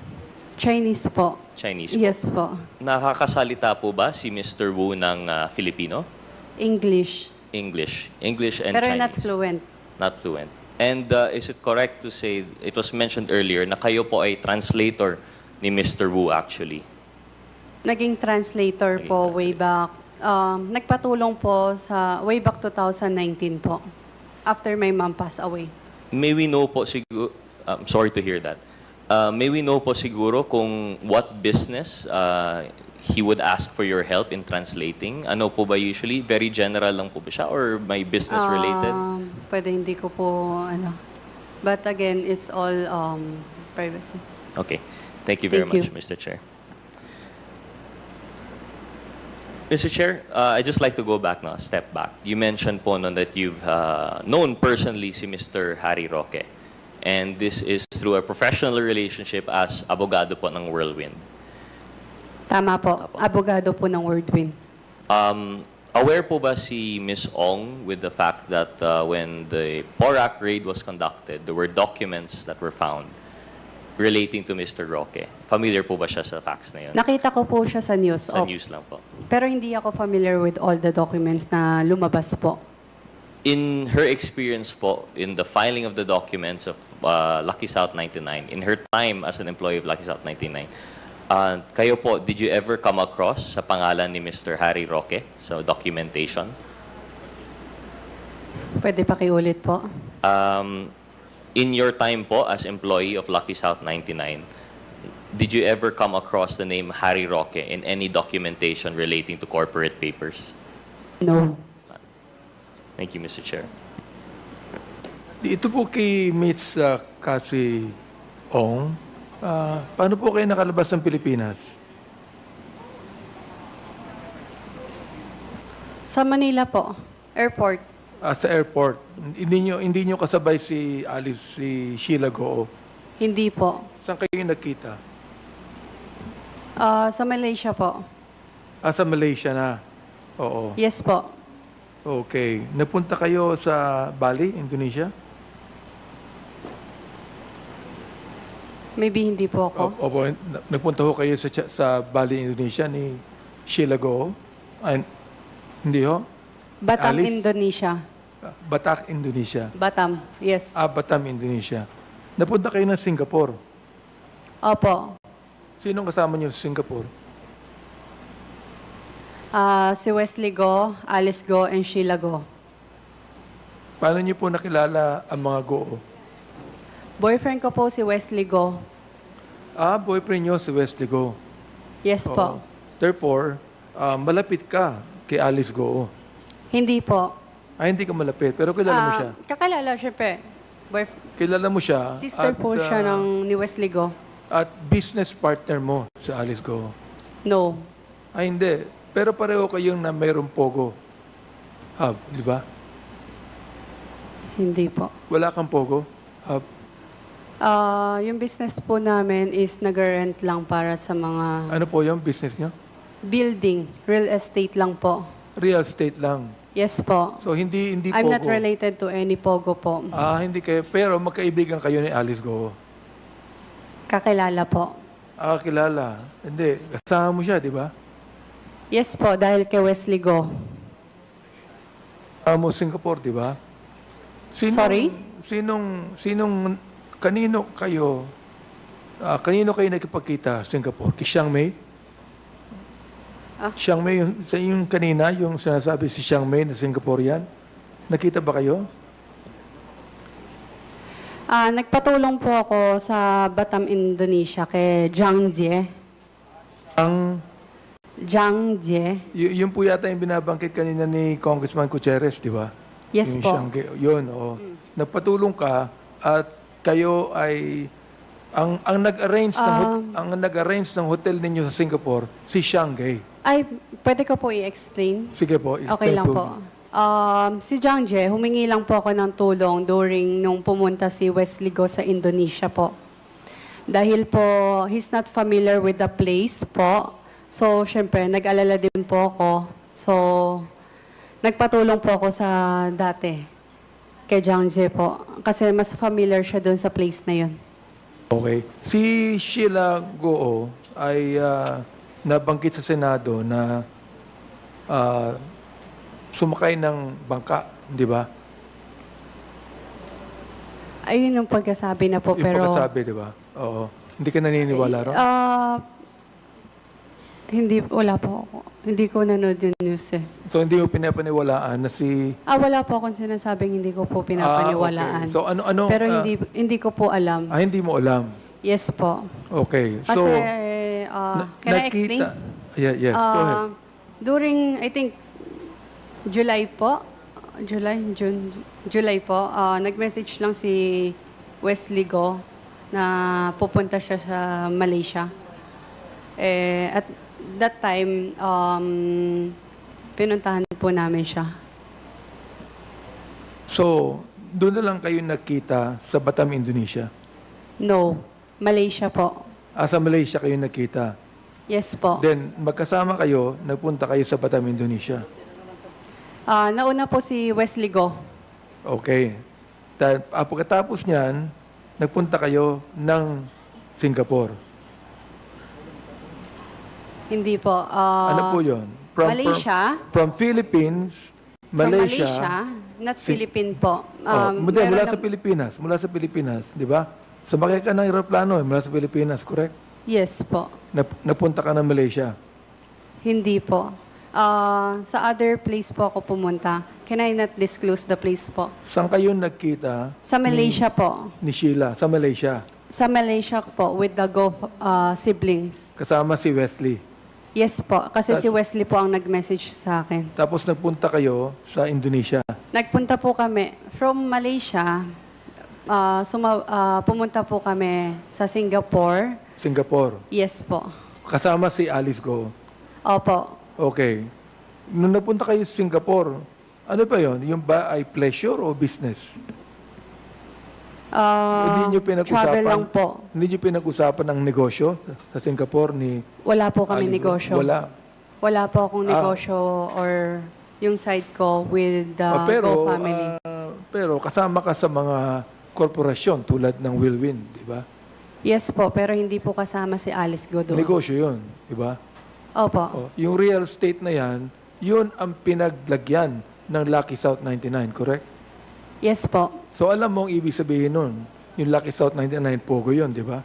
Chinese po. Chinese po. Yes po. Nakakasalita po ba si Mr. Wu ng Filipino? English. English. English and Pero Chinese. not fluent. Not fluent. And is it correct to say, it was mentioned earlier, na kayo po ay translator ni Mr. Wu actually? Naging translator Naging po way back. Nagpatulong po sa way back 2019 po. After my mom passed away. May we know po siguro, sorry to hear that. May we know po siguro kung what business he would ask for your help in translating? Ano po ba usually? Very general lang po ba siya or may business related? Pwede hindi ko po, ano. But again, it's all privacy. Okay. Thank you very Thank you. much, Mr. Chair. Mr. Chair, I'd just like to go back now, step back. You mentioned po no, that you've known personally si Mr. Harry Roque. And this is through a professional relationship as abogado po ng Whirlwind. Tama po. Apo. Abogado po ng Wordwin. Aware po ba si Ms. Ong with the fact that when the PORAC raid was conducted, there were documents that were found relating to Mr. Roque? Familiar po ba siya sa facts na yun? Nakita ko po siya sa news. Sa Opo. news lang po. Pero hindi ako familiar with all the documents na lumabas po. In her experience po, in the filing of the documents of Lucky South 99, in her time as an employee of Lucky South 99, kayo po, did you ever come across sa pangalan ni Mr. Harry Roque sa documentation? Pwede pakiulit po. In your time po as employee of Lucky South 99, did you ever come across the name Harry Roque in any documentation relating to corporate papers? No. Thank you, Mr. Chair. Ito po kay Ms. Cassie Ong, paano po kayo nakalabas ng Pilipinas? Sa Manila po. Airport. Sa airport. Hindi nyo kasabay si Sheila Goo. Hindi po. Saan kayo nakita? Sa Malaysia po. Sa Malaysia na. Oo. Yes po. Okay. Napunta kayo sa Bali, Indonesia? Maybe hindi po ako. Opo. Napunta ho kayo sa Bali, Indonesia ni Sheila Goo? Hindi ho? Batam, Alice? Indonesia. Batak, Indonesia. Batam. Yes. Batam, Indonesia. Napunta kayo ng Singapore. Opo. Sinong kasama niyo sa Singapore? Si Wesley Go, Alice Go, and Sheila Go. Paano niyo po nakilala ang mga Goo? Boyfriend ko po si Wesley Go. Boyfriend niyo si Wesley Go. Yes po. Therefore, malapit ka kay Alice Goo. Hindi po. Hindi ka malapit, pero kilala mo siya. Kakilala, syempre. Kilala mo siya. Sister po siya ni Wesley Go. At business partner mo si Alice Goo. No. Hindi. Pero pareho kayong na mayroong Pogo Hub, di ba? Hindi po. Wala kang Pogo Hub. Yung business po namin is nag-rent lang para sa mga Ano po yung business niyo? building, real estate lang po. Real estate lang. Yes po. So, hindi I'm Pogo. not related to any Pogo po. Hindi kayo. Pero magkaibigan kayo ni Alice Goo. Kakilala po. Kilala. Hindi. Kasama mo siya, di ba? Yes po, dahil kay Wesley Go. Mo Singapore, di ba? Sorry? Kanino kayo nakipagkita sa Singapore? Kay Chiang Mai? Chiang Mai, yung kanina, yung sinasabi si Chiang Mai na Singaporean, nakita ba kayo? Nagpatulong po ako sa Batam, Indonesia kay Zhang Jie. Zhang Jie. Yun po yata yung binabangkit kanina ni Congressman Gutierrez, di ba? Yes Yung po. Shanghai, yun, oo. Nagpatulong ka at kayo ay ang nag-arrange ng hotel ninyo sa Singapore si Shanghai. Ay, pwede ko po i-explain? Sige po, Okay lang po. Si Zhang Jie, humingi lang po ako ng tulong during nung pumunta si Wesley Go sa Indonesia po. Dahil po, he's not familiar with the place po. So, syempre, nag-alala din po ako So, nagpatulong po ako sa dati kay Jiang Jie po. Kasi mas familiar siya doon sa place na yun. Okay. Si Sheila Goo ay nabanggit sa Senado na sumakay ng bangka, di ba? Ayun yung pagkasabi na po, Yung pero... pagkasabi, di ba? Oo. Hindi ka naniniwala ron? Hindi, wala po ako. Hindi ko nanood yung news eh. So, hindi mo pinapaniwalaan na si... Wala po akong sinasabing hindi ko po pinapaniwalaan. Okay. So, ano... Pero hindi ko po alam. hindi mo alam. Yes po. Okay. Kasi, So, can I explain? Yes, go ahead. During, I think, July po, July po, nag-message lang si Wesley Go na pupunta siya sa Malaysia. At that time, pinuntahan po namin siya. So, doon na lang kayo nagkita sa Batam, Indonesia? No, Malaysia po. Sa Malaysia kayo nagkita? Yes po. Then, magkasama kayo, nagpunta kayo sa Batam, Indonesia? Nauna po si Wesley Go. Okay. Pagkatapos niyan, nagpunta kayo ng Singapore. Hindi po. Ano po yun? Malaysia. From Philippines, From Malaysia. not Philippine po. Mula meron sa na- Pilipinas. Mula sa Pilipinas, di ba? Sumakay ka ng aeroplano mula sa Pilipinas, correct? Yes po. Napunta ka ng Malaysia. Hindi po. Sa other place po ako pumunta. Can I not disclose the place po? Saan kayo nagkita Sa Malaysia po. ni Sheila? Sa Malaysia. Sa Malaysia po with the Go siblings. Kasama si Wesley. Yes po. Kasi si Wesley po ang nag-message sa akin. Tapos nagpunta kayo sa Indonesia. Nagpunta po kami from Malaysia. Pumunta po kami sa Singapore. Singapore. Yes po. Kasama si Alice Go. Opo. Okay. Nung napunta kayo sa Singapore, ano ba yon? Yung ba ay pleasure o business? Hindi niyo pinag-usapan? Travel lang po. Hindi niyo pinag-usapan ng negosyo sa Singapore ni Wala po kami Alice Go? negosyo. Wala. Wala po akong negosyo or yung side ko with the Go family. Pero kasama ka sa mga korporasyon tulad ng Wilwin, di ba? Yes po, pero hindi po kasama si Alice Go doon. Negosyo yun, di ba? Opo. Yung real estate na yan, yun ang pinaglagyan ng Lucky South 99, correct? Yes po. So alam mo ang ibig sabihin nun, yung Lucky South 99, Pogo yun, di ba?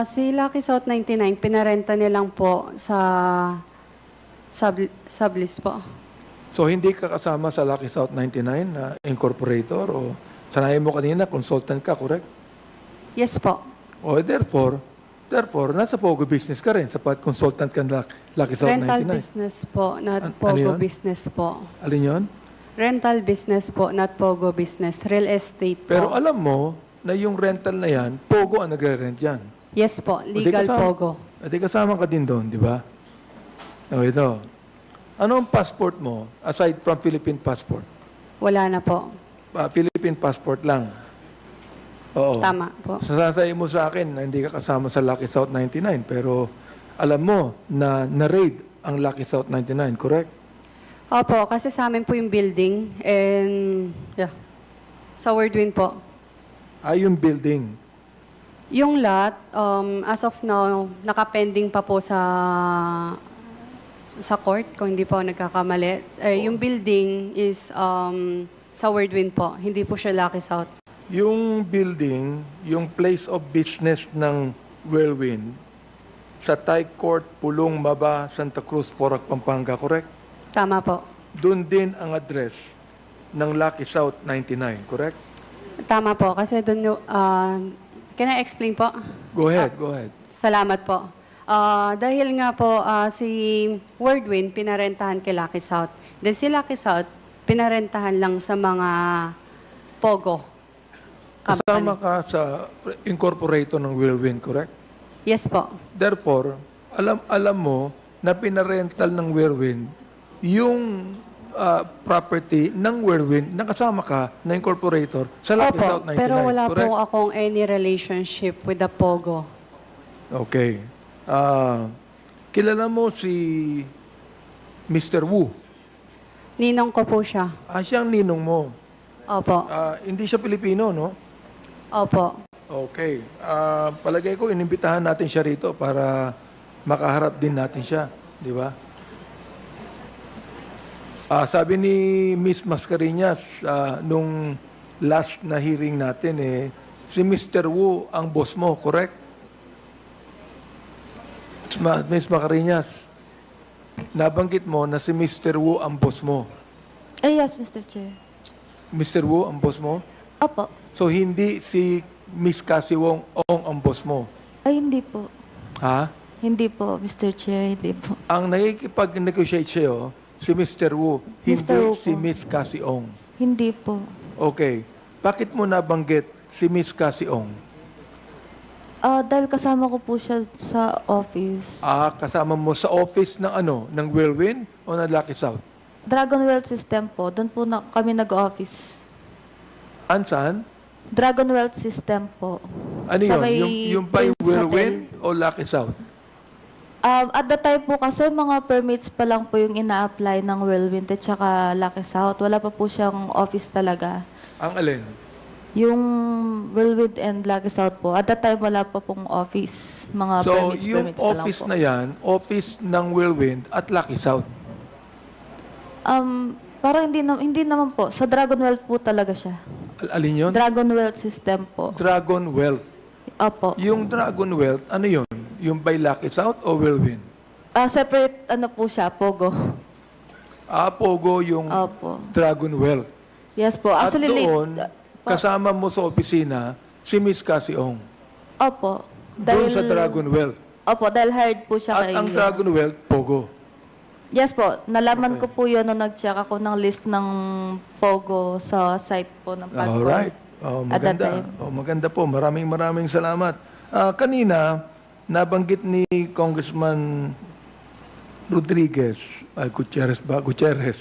Si Lucky South 99, pinarenta nilang po sa sublease po. So hindi ka kasama sa Lucky South 99 na incorporator o sanayin mo kanina, consultant ka, correct? Yes po. O therefore, nasa Pogo business ka rin sapat consultant ka ng Lucky South Rental 99. business po, not Ano Pogo yun? business po. Alin yun? Rental business po, not Pogo business. Real estate po. Pero alam mo na yung rental na yan, Pogo ang nagre-rent yan. Yes po, O, di legal kasama- Pogo. o, di kasama ka din doon, di ba? O ito. Ano ang passport mo aside from Philippine passport? Wala na po. Philippine passport lang. Oo. Tama po. Sasasayin mo sa akin na hindi ka kasama sa Lucky South 99 pero alam mo na na-raid ang Lucky South 99, correct? Opo, kasi sa amin po yung building and sa Wordwin po. Yung building. Yung lot, as of now, nakapending pa po sa court, kung hindi po ako nagkakamali. Yung building is sa Wordwin po, hindi po siya Lucky South. Yung building, yung place of business ng Whirlwind sa Thai Court, Pulong, Maba, Santa Cruz, Porac, Pampanga, correct? Tama po. Doon din ang address ng Lucky South 99, correct? Tama po, kasi doon, can I explain po? Go ahead, go ahead. Salamat po. Dahil nga po, si Wordwin, pinarentahan kay Lucky South. Then si Lucky South, pinarentahan lang sa mga Pogo Kasama company. ka sa incorporator ng Whirlwind, correct? Yes po. Therefore, alam mo na pinarental ng Whirlwind yung property ng Whirlwind na kasama ka na incorporator sa Lucky South 99, pero wala correct? po akong any relationship with the Pogo. Okay. Kilala mo si Mr. Wu. Ninong ko po siya. Siyang ninong mo. Opo. Hindi siya Pilipino, no? Opo. Okay. Palagay ko, inimbitahan natin siya rito para makaharap din natin siya. Di ba? Sabi ni Miss Mascareñas, nung last na hearing natin, si Mr. Wu ang boss mo, correct? Miss Mascareñas, nabanggit mo na si Mr. Wu ang boss mo. Yes, Mr. Chair. Mr. Wu ang boss mo? Opo. So, hindi si Miss Cassie Wong ang boss mo? Ay, hindi po. Ha? Hindi po, Mr. Chair. Hindi po. Ang nakikipag-negotiate sa'yo, si Mr. Wu, hindi Mr. Wu si po. Miss Cassie Ong. Hindi po. Okay. Bakit mo nabanggit si Miss Cassie Ong? Dahil kasama ko po siya sa office. Kasama mo sa office ng ano? Ng Whirlwind o ng Lucky South? Dragon Wealth System po. Doon po kami nag-office. Saan? Dragon Wealth System po. Ano Sa yun? may Yung by Prince Whirlwind o Lucky South? At the time po kasi mga permits pa lang po yung ina-apply ng Whirlwind at saka Lucky South. Wala pa po siyang office talaga. Ang alin? Yung Whirlwind and Lucky South po, at that time wala pa pong office. Mga So, yung permits pa lang office po. na yan, office ng Whirlwind at Lucky South. Parang hindi naman po. Sa Dragon Wealth po talaga siya. Alin yun? Dragon Wealth System po. Dragon Wealth. Opo. Yung Dragon Wealth, ano yun? Yung by Lucky South o Whirlwind? Separate ano po siya, Pogo. Pogo yung Opo. Dragon Wealth. Yes po. At Actually, doon, kasama mo sa opisina si Miss Cassie Ong. Opo. Doon sa Dragon Wealth. Opo, dahil hired po siya At ang Dragon Wealth, Pogo. Yes po, nalaman ko po yun nung nag-check ako ng list ng Pogo sa site po ng Pagcor. Alright. At that Maganda. time. Maganda po. Maraming salamat. Kanina, nabanggit ni Congressman Rodriguez, Gutierrez.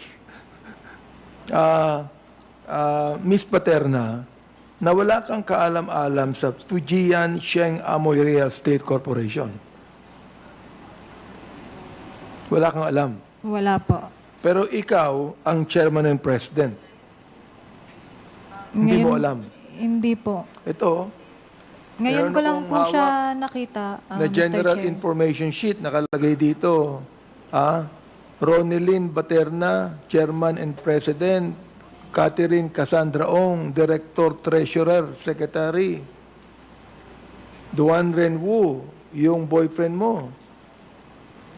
Miss Paterna, na wala kang kaalam-alam sa Fujian Sheng Amoy Real Estate Corporation. Wala kang alam. Wala po. Pero ikaw ang chairman and president. Hindi mo alam. Hindi po. Ito, Ngayon Meron ko lang akong po siya nakita, na Mr. general Chair. information sheet nakalagay dito. Ronilyn Baterna, Chairman and President. Catherine Cassandra Ong, Director, Treasurer, Secretary. Duan Ren Wu, yung boyfriend mo.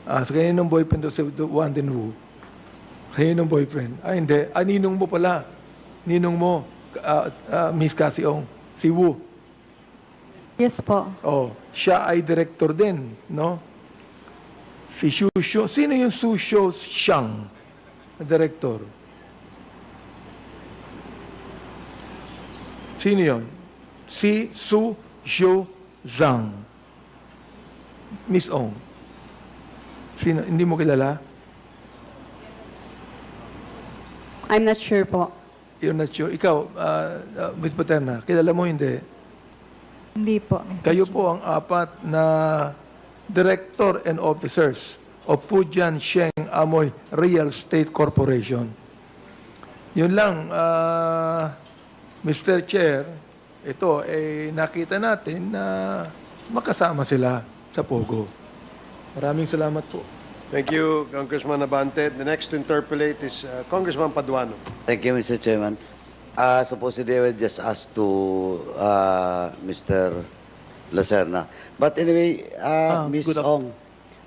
Sa kaninong boyfriend si Duan Ren Wu? Kaninong boyfriend? Hindi. Ninong mo pala. Ninong mo, Miss Cassie Ong. Si Wu. Yes po. Siya ay director din, no? Si Shusho. Sino yung Shusho Shang na director? Sino yon? Si Su Shou Zhang. Miss Ong. Sino? Hindi mo kilala? I'm not sure po. You're not sure. Ikaw, Miss Paterna, kilala mo hindi? Hindi po, Mr. Kayo Chair. po ang apat na director and officers of Fujian Sheng Amoy Real Estate Corporation. Yun lang, Mr. Chair, ito, nakita natin na makasama sila sa Pogo. Maraming salamat po. Thank you, Congressman Abante. The next to interpolate is Congressman Paduano. Thank you, Mr. Chairman. Supposedly, I will just ask to Mr. Lacerna. But anyway, Ms. Ong,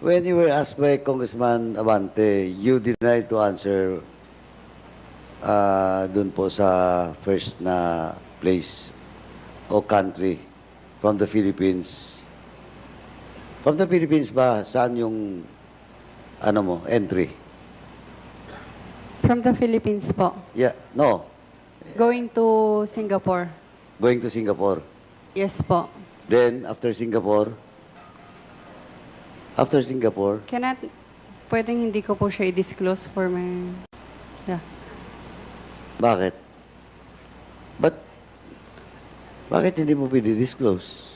when you were asked by Congressman Abante, you denied to answer dun po sa first na place o country from the Philippines. From the Philippines ba, saan yung entry? From the Philippines po. Yeah, no. Going to Singapore. Going to Singapore. Yes po. Then, after Singapore, Pwedeng hindi ko po siya i-disclose for my... Yeah. bakit? Bakit hindi mo pinidisclose?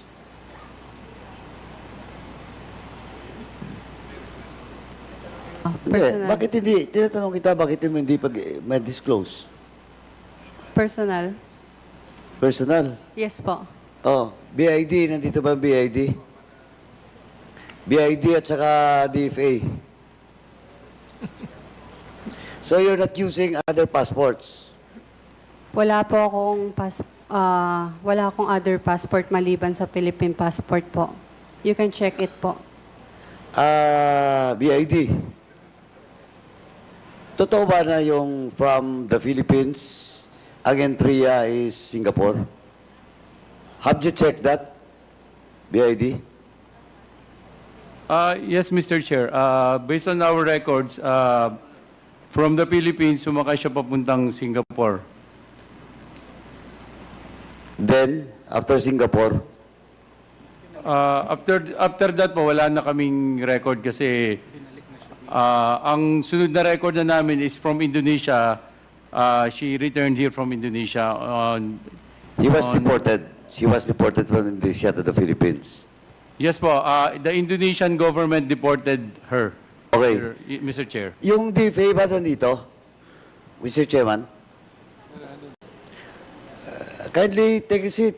Hindi, Personal. bakit hindi? Tinatanong kita, bakit mo hindi disclose? Personal. Personal. Yes po. Oh, BID, nandito ba ang BID? BID at saka DFA. So you're not using other passports? Wala po akong wala akong other passport maliban sa Philippine passport po. You can check it po. BID. Totoo ba na yung from the Philippines, ang entry is Singapore? Have you checked that? BID? Yes, Mr. Chair. Based on our records, from the Philippines, sumakay siya papuntang Singapore. Then, after Singapore, After that po, wala na kaming record kasi ang sunod na record na namin is from Indonesia. She returned here from Indonesia. he was on- deported. She was deported from Indonesia to the Philippines. Yes po, the Indonesian government deported her, Okay. Mr. Chair. Yung DFA ba nandito? Mr. Chairman? Kindly take a seat.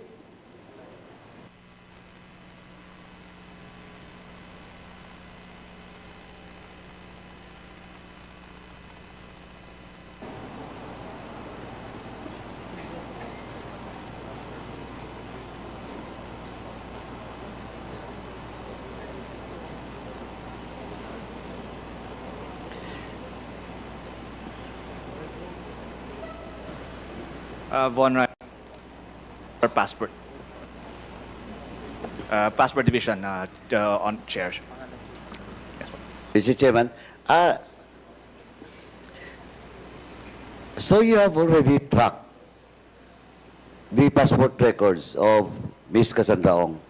Von Ryan, passport. Passport division on chair. Mr. Chairman, so you have already tracked the passport records of Ms. Cassandra Ong.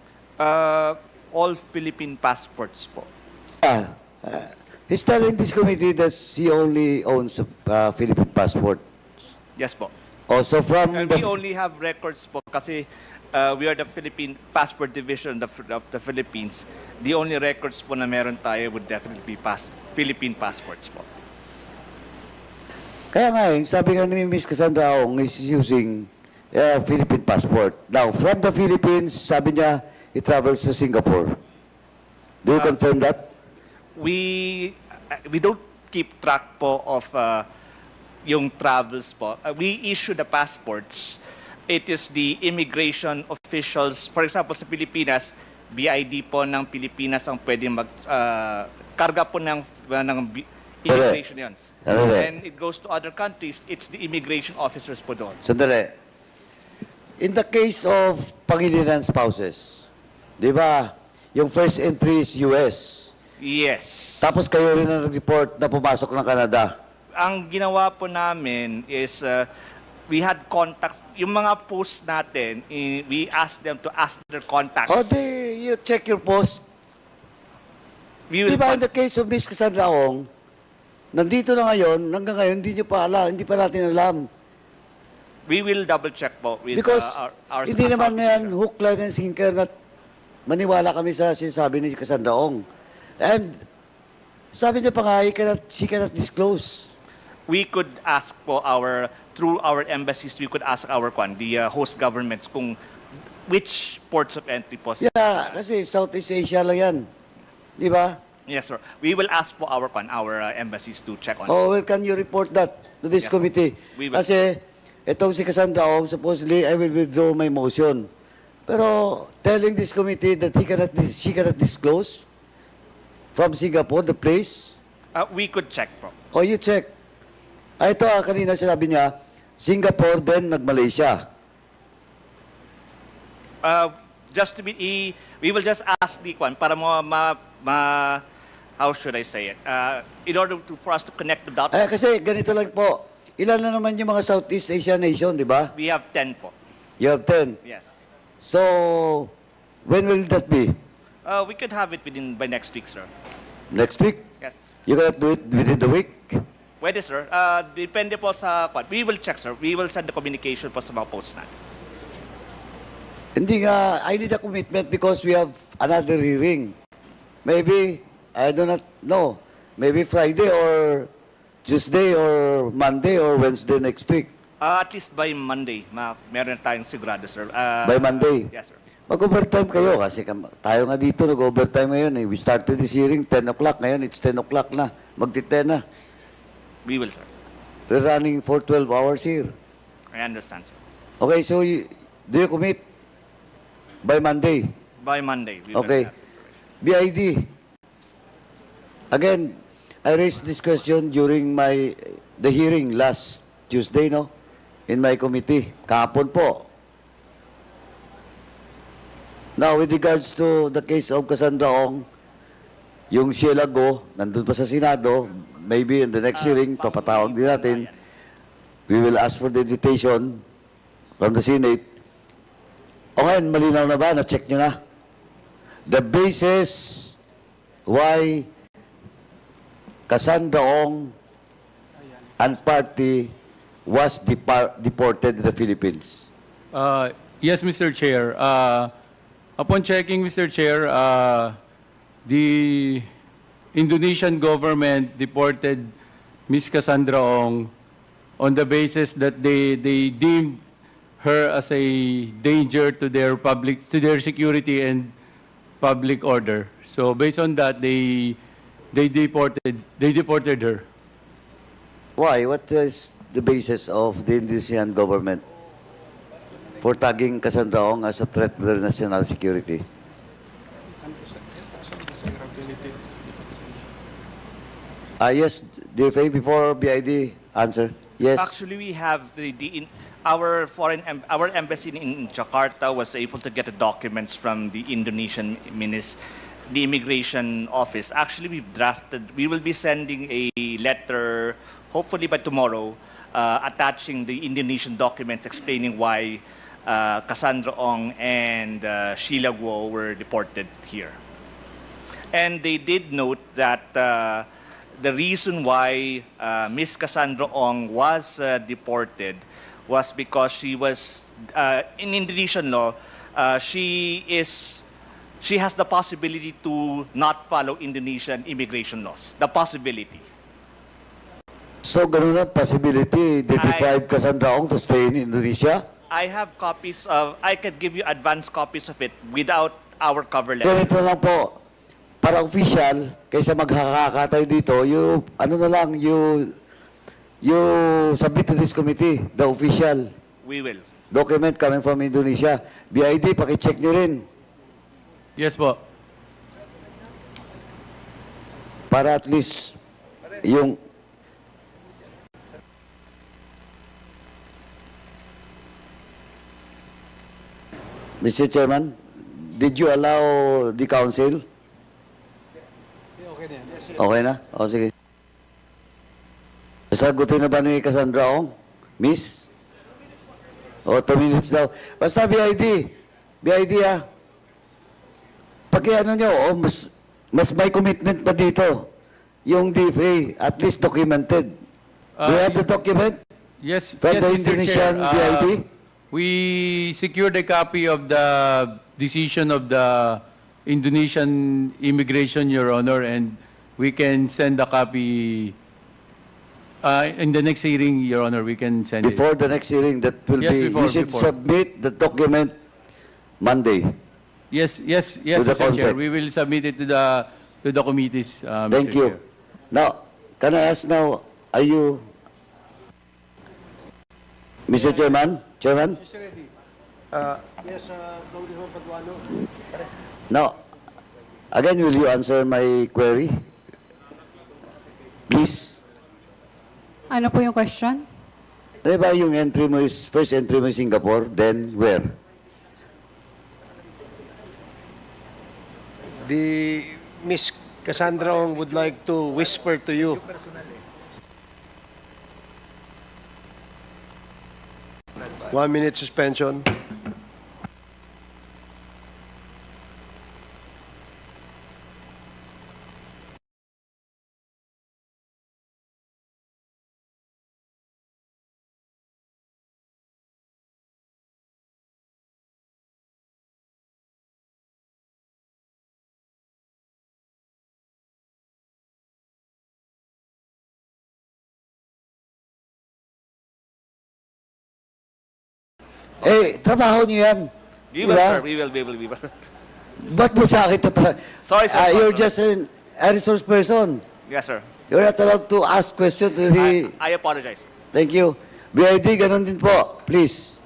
All Philippine passports po. He's telling this committee that she only owns a Philippine passport. Yes po. Also from And the... we only have records po kasi we are the Philippine Passport Division of the Philippines. The only records po na meron tayo would definitely be Philippine passports po. Kaya nga sabi nga ni Ms. Cassandra Ong is using Philippine passport. Now, from the Philippines, sabi niya, he travels to Singapore. Do you confirm that? We don't keep track po of yung travels po. We issue the passports. It is the immigration officials, for example, sa Pilipinas, BID po ng Pilipinas ang pwede karga po ng immigration yun. And it goes to other countries, it's the immigration officers po doon. Sandali. In the case of Pangilinan spouses, di ba, yung first entry is US. Yes. Tapos kayo rin ang nag-report na pumasok ng Canada. Ang ginawa po namin is we had contacts. Yung mga posts natin, we asked them to ask their contacts. O you check your post. We will Di ba in the case of Ms. Cassandra Ong, nandito na ngayon, hanggang ngayon, hindi pa natin alam. We will double check po with Because our hindi naman Southeast yan Asia. hook, line, and sinker na maniwala kami sa sinasabi ni Cassandra Ong. And sabi niya pa nga, she cannot disclose. We could ask po through our embassies, we could ask the host governments kung which ports of entry po. Yeah, kasi Southeast Asia lang yan. Di ba? Yes, sir. We will ask po our embassies to check on it. Oh, well, can you report that to this Yes, committee? we will. Kasi itong si Cassandra Ong, supposedly, I will withdraw my motion. Pero telling this committee that she cannot disclose from Singapore, the place, We could check po. oh, you check. Ito kanina sinabi niya, Singapore, then nag-Malaysia. Just to be, we will just ask the one para how should I say it? In order for us to connect the dots, Kasi ganito lang po, ilan na naman yung mga Southeast Asia nation, di ba? we have 10 po. You have 10. Yes. So, when will that be? We could have it by next week, sir. Next week? Yes. You cannot do it within the week? Pwede, sir. Depende po sa we will check, sir. We will send the communication po sa mga posts natin. Hindi nga, I need a commitment because we have another hearing. Maybe, I do not know, maybe Friday or Tuesday or Monday or Wednesday next week? At least by Monday, meron na tayong sigurado, sir. By Monday? Yes, sir. Mag-overtime kayo kasi tayo nga dito nag-overtime ngayon. We started this hearing 10 o'clock. Ngayon, it's 10 o'clock na. Magti-10 na. We will, sir. We're running for 12 hours here. I understand, sir. Okay, so do you commit by Monday? By Monday, we will Okay. have information. BID. Again, I raised this question during the hearing last Tuesday, no? In my committee. Kahapon po. Now, with regards to the case of Cassandra Ong, yung Sheila Go, nandun pa sa Senado, maybe in the next hearing, papatawag din natin. We will ask for the invitation from the Senate. O ngayon, malinaw na ba? Na-check nyo na? The basis why Cassandra Ong and party was deported to the Philippines. Yes, Mr. Chair. Upon checking, Mr. Chair, the Indonesian government deported Ms. Cassandra Ong on the basis that they deemed her as a danger to their security and public order. So based on that, they deported her. Why? What is the basis of the Indonesian government for tagging Cassandra Ong as a threat to their national security? Yes, DFA, before BID, answer. Yes. Actually, we have our embassy in Jakarta was able to get the documents from the Indonesian the immigration office. Actually, we will be sending a letter, hopefully by tomorrow, attaching the Indonesian documents explaining why Cassandra Ong and Sheila Guo were deported here. And they did note that the reason why Miss Cassandra Ong was deported was because she was, in Indonesian law, she has the possibility to not follow Indonesian immigration laws. The possibility. So, ganun na possibility, they deprive Cassandra Ong to stay in Indonesia? I have copies of, I could give you advanced copies of it without our cover letter. Ganito lang po, para official, kaysa maghahaka tayo dito, you submit to this committee, the official We will. document coming from Indonesia. BID, pakicheck nyo rin. Yes po. Para at least yung Mr. Chairman, did you allow the council? Okay na? O, sige. Sagutin na ba ni Cassandra Ong? Miss? O, 2 minutes daw. Basta BID. BID ah. Pag ano nyo, mas may commitment pa dito. Yung DFA, at least documented. Do you have the document? Yes, From yes, the Mr. Indonesian Chair. DID? We secured a copy of the decision of the Indonesian immigration, Your Honor, and we can send a copy in the next hearing, Your Honor. We can send Before the next hearing, that will Yes, be, before, you should before. submit the document Monday. it. Yes, To Mr. the Chair. consent. We will submit it to the committees, Mr. Thank you. Chair. Now, can I ask now, are you, Mr. Chairman? Chairman? Now, again, will you answer my query? Please. Ano po yung question? Di ba yung entry mo is, first entry mo is Singapore, then where? The Miss Cassandra Ong would like to whisper to you. 1 minute suspension. Eh, trabaho niyo yan. We will, Diba? sir. We will. Ba't mo sa akin Sorry, sir. You're just a resource person. Yes, sir. You're not allowed to ask questions. I apologize. Thank you. BID, ganun din po. Please.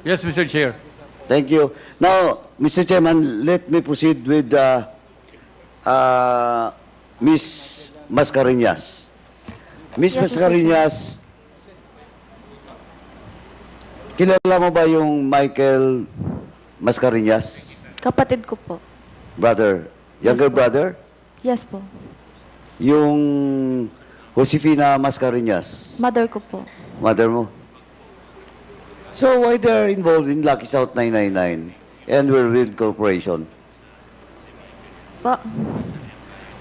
Yes, Mr. Chair. Thank you. Now, Mr. Chairman, let me proceed with Ms. Mascareñas. Ms. Yes, Mr. Mascareñas, kilala mo ba yung Michael Mascareñas? Kapatid ko po. Brother? Younger Yes po. brother? Yes po. Yung Josefina Mascareñas? Mother ko po. Mother mo? So why they're involved in Lucky South 999 and Whirlwind Corporation?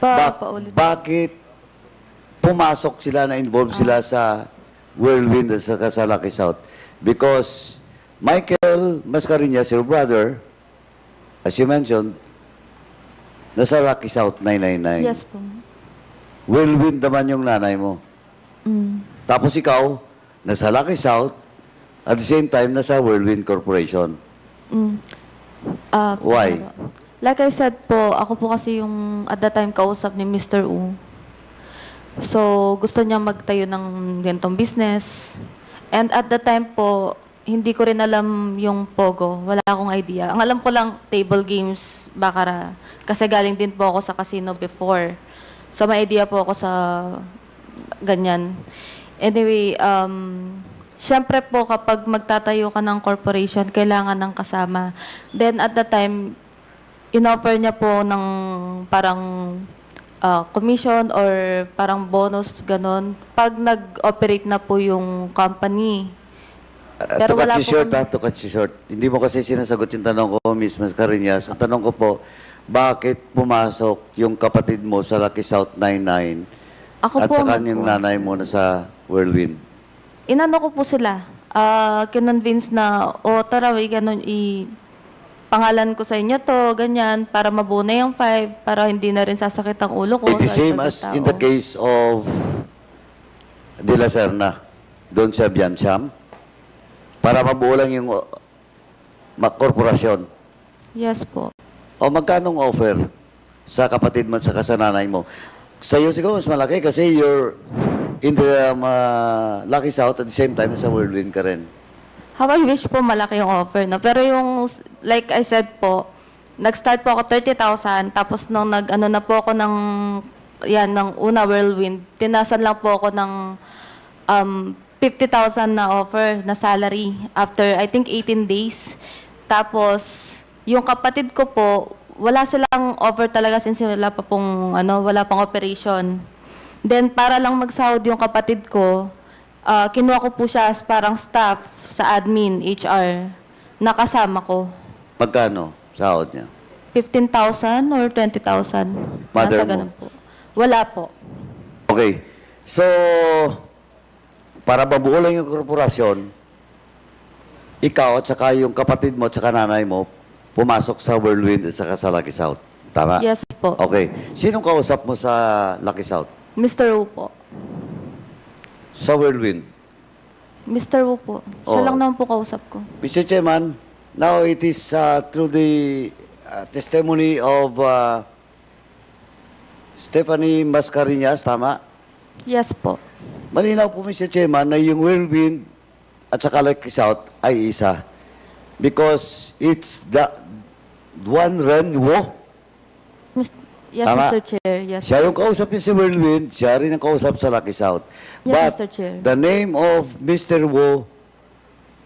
Paulit. Bakit pumasok sila na involved sila sa Whirlwind at saka sa Lucky South? Because Michael Mascareñas, your brother, as you mentioned, nasa Lucky South 999. Yes po. Whirlwind naman yung nanay mo. Mm. Tapos ikaw, nasa Lucky South, at the same time, nasa Whirlwind Corporation. Mm. Why? Like I said po, ako po kasi yung at that time kausap ni Mr. Wu. So, gusto niya magtayo ng ganitong business. And at the time po, hindi ko rin alam yung Pogo. Wala akong idea. Ang alam ko lang, table games, baccarat. Kasi galing din po ako sa casino before. So, may idea po ako sa ganyan. Anyway, syempre po, kapag magtatayo ka ng corporation, kailangan ng kasama. Then, at the time, in-offer niya po ng parang commission or parang bonus, ganon. Pag nag-operate na po yung company. Pero To cut wala you po short, kami- to cut you short. Hindi mo kasi sinasagot yung tanong ko, Ms. Mascareñas. Ang tanong ko po, bakit pumasok yung kapatid mo sa Lucky South 99 Ako at po saka ang yung nanay mo na sa Whirlwind? Inano ko po sila. Kinonvince na, tara, ganun, pangalan ko sa inyo to, ganyan, para mabuo na yung 5, para hindi na rin sasakit ang ulo ko. The sa same ibang as tao. in the case of De La Serna, doon sa Biancham, para mabuo lang yung korporasyon. Yes po. O magkanong offer sa kapatid mo at saka sa nanay mo? Sa'yo siguro mas malaki kasi you're in the Lucky South at the same time sa Whirlwind ka rin. How I wish po malaki yung offer, no? Pero yung, like I said po, nag-start po ako 30,000, tapos nung nag-ano na po ako ng una Whirlwind, tinasan lang po ako ng 50,000 na offer na salary after, I think, 18 days. Tapos, yung kapatid ko po, wala silang offer talaga since wala pa pong, wala pang operation. Then, para lang magsahod yung kapatid ko, kinuha ko po siya as parang staff sa admin, HR, nakasama ko. Magkano sahod niya? 15,000 or 20,000. Mother Nasa mo? ganun po. Wala po. Okay. So, para mabuo lang yung korporasyon, ikaw at saka yung kapatid mo at saka nanay mo, pumasok sa Whirlwind at saka sa Lucky South. Tama? Yes po. Okay. Sinong kausap mo sa Lucky South? Mr. Wu po. Sa Whirlwind? Mr. Wu po. Siya Oh. lang naman po kausap ko. Mr. Chairman, now it is through the testimony of Stephanie Mascareñas, tama? Yes po. Malinaw po, Mr. Chairman, na yung Whirlwind at saka Lucky South ay isa. Because it's the one Ren Wo. Yes, Tama. Mr. Chair. Yes. Siya yung kausap niya si Whirlwind, siya rin ang kausap sa Lucky South. Yes, But Mr. Chair. the name of Mr. Wo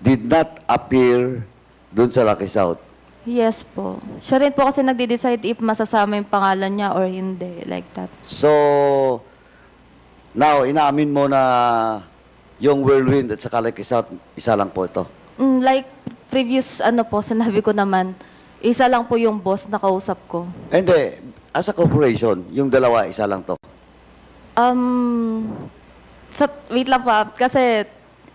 did not appear dun sa Lucky South. Yes po. Siya rin po kasi nagde-decide if masasama yung pangalan niya or hindi. Like that. So, now, inaamin mo na yung Whirlwind at saka Lucky South, isa lang po ito. Like previous sinabi ko naman, isa lang po yung boss na kausap ko. Hindi, as a corporation, yung dalawa, isa lang to. Wait lang po, kasi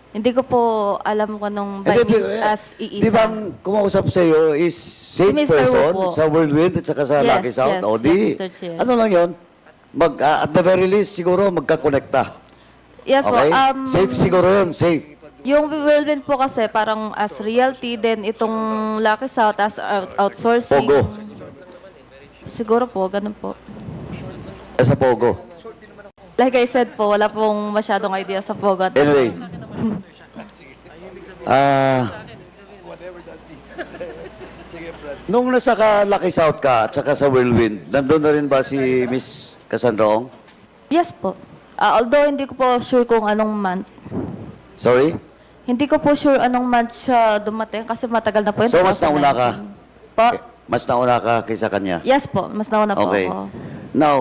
hindi ko po alam kung anong by Hindi, means as iisa. Di ba ang kumausap sa iyo is same Si Mr. person Wu po. sa Whirlwind at saka sa Yes, Lucky South? yes, O yes, di, Mr. Chair. ano lang yun? At the very least, siguro magkakonekta. Yes po. Okay? Safe siguro yun, safe. Yung Whirlwind po kasi parang as realty, then itong Lucky South as outsourcing. Pogo. Siguro po, ganun po. Sa Pogo. Like I said po, wala pong masyadong idea sa Pogo. at- Anyway. Nung nasa Lucky South ka at saka sa Whirlwind, nandun na rin ba si Miss Cassandra Ong? Yes po. Although hindi ko po sure kung anong month. Sorry? Hindi ko po sure anong month siya dumating kasi matagal na po yun. So, mas nauna ka? 2019. Po? Mas nauna ka kaysa kanya? Yes po, mas nauna po Okay. ako. Now,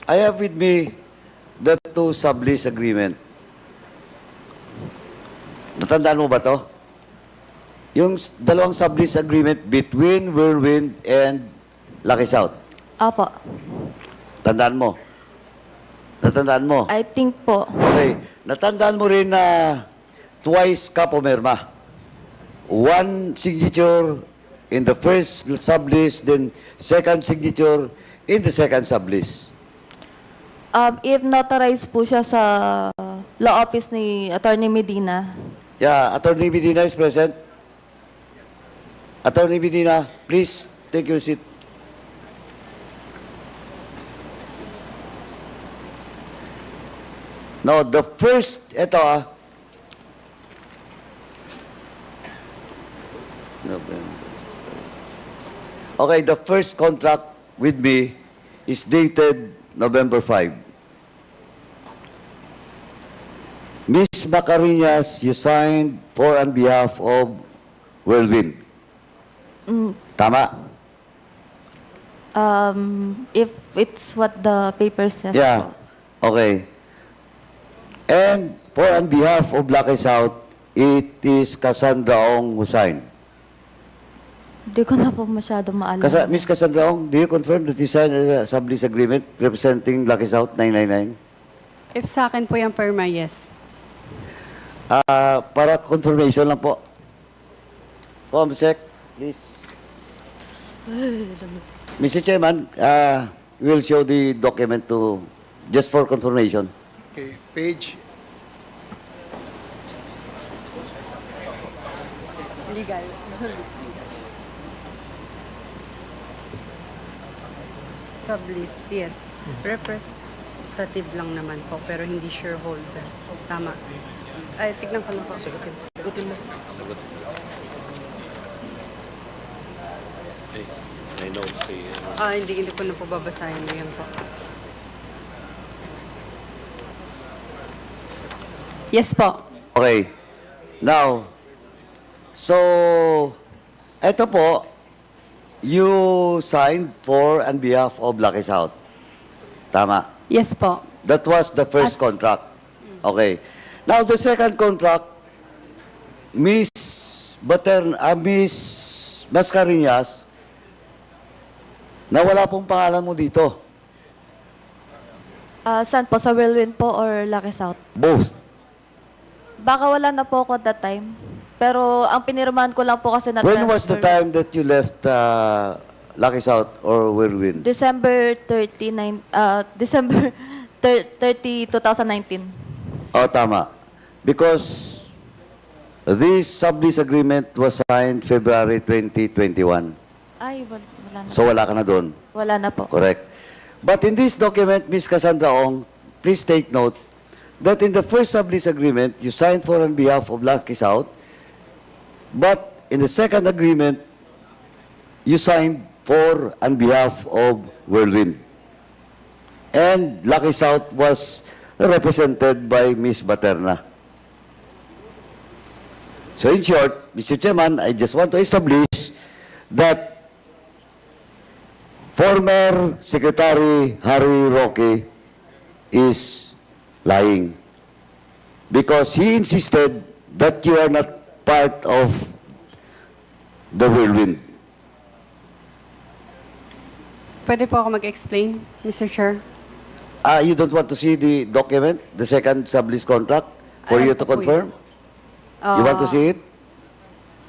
I have with me the two sublease agreement. Natandaan mo ba to? Yung dalawang sublease agreement between Whirlwind and Lucky South. Apo. Tandaan mo? Natandaan mo? I think po. Okay. Natandaan mo rin na twice ka pumirma. One signature in the first sublease, then second signature in the second sublease. If notarized po siya sa law office ni Attorney Medina. Yeah, Attorney Medina is present. Attorney Medina, please take your seat. Now, the first, ito Okay, the first contract with me is dated November 5. Miss Macarinas, you signed for on behalf of Whirlwind. Tama? If it's what the paper says Yeah. po. Okay. And for on behalf of Lucky South, it is Cassandra Ong who signed. Hindi ko na po masyado maalala. Miss Cassandra Ong, do you confirm that you signed a sublease agreement representing Lucky South 999? If sa akin po yung perma, yes. Para confirmation lang po. Comsec, please. Mr. Chairman, we will show the document to, just for confirmation. Okay, page. Legal. Sublease, yes. Representative lang naman po, pero hindi shareholder. Tama. Ay, tignan ko lang po. Sagutin mo. Hindi ko na po babasahin. Yan po. Yes po. Okay. Now, so, eto po, you signed for on behalf of Lucky South. Tama. Yes po. That was the first contract. Okay. Now, the second contract, Miss Mascareñas, na wala pong pangalan mo dito. Saan po? Sa Whirlwind po or Lucky South? Both. Baka wala na po ako that time. Pero ang pinirmahan ko lang po kasi na When was the transfer. time that you left Lucky South or Whirlwind? December 30, 2019. Oh, tama. Because this sublease agreement was signed February 2021. Ay, wala na. So, wala ka na doon. Wala na po. Correct. But in this document, Ms. Cassandra Ong, please take note that in the first sublease agreement, you signed for on behalf of Lucky South, but in the second agreement, you signed for on behalf of Whirlwind. And Lucky South was represented by Ms. Baterna. So in short, Mr. Chairman, I just want to establish that former Secretary Harry Roque is lying because he insisted that you are not part of the Whirlwind. Pwede po ako mag-explain, Mr. Chair? You don't want to see the document, the second sublease contract, for Alam you ko to po confirm? You want to see it?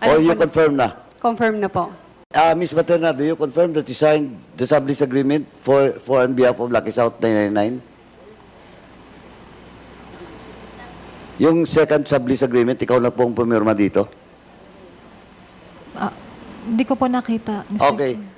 Or you confirm na? Confirm na po. Ms. Baterna, do you confirm that you signed the sublease agreement for on behalf of Lucky South 999? Yung second sublease agreement, ikaw na pong pumirma dito? Hindi ko po nakita, Mr. Okay. Chair.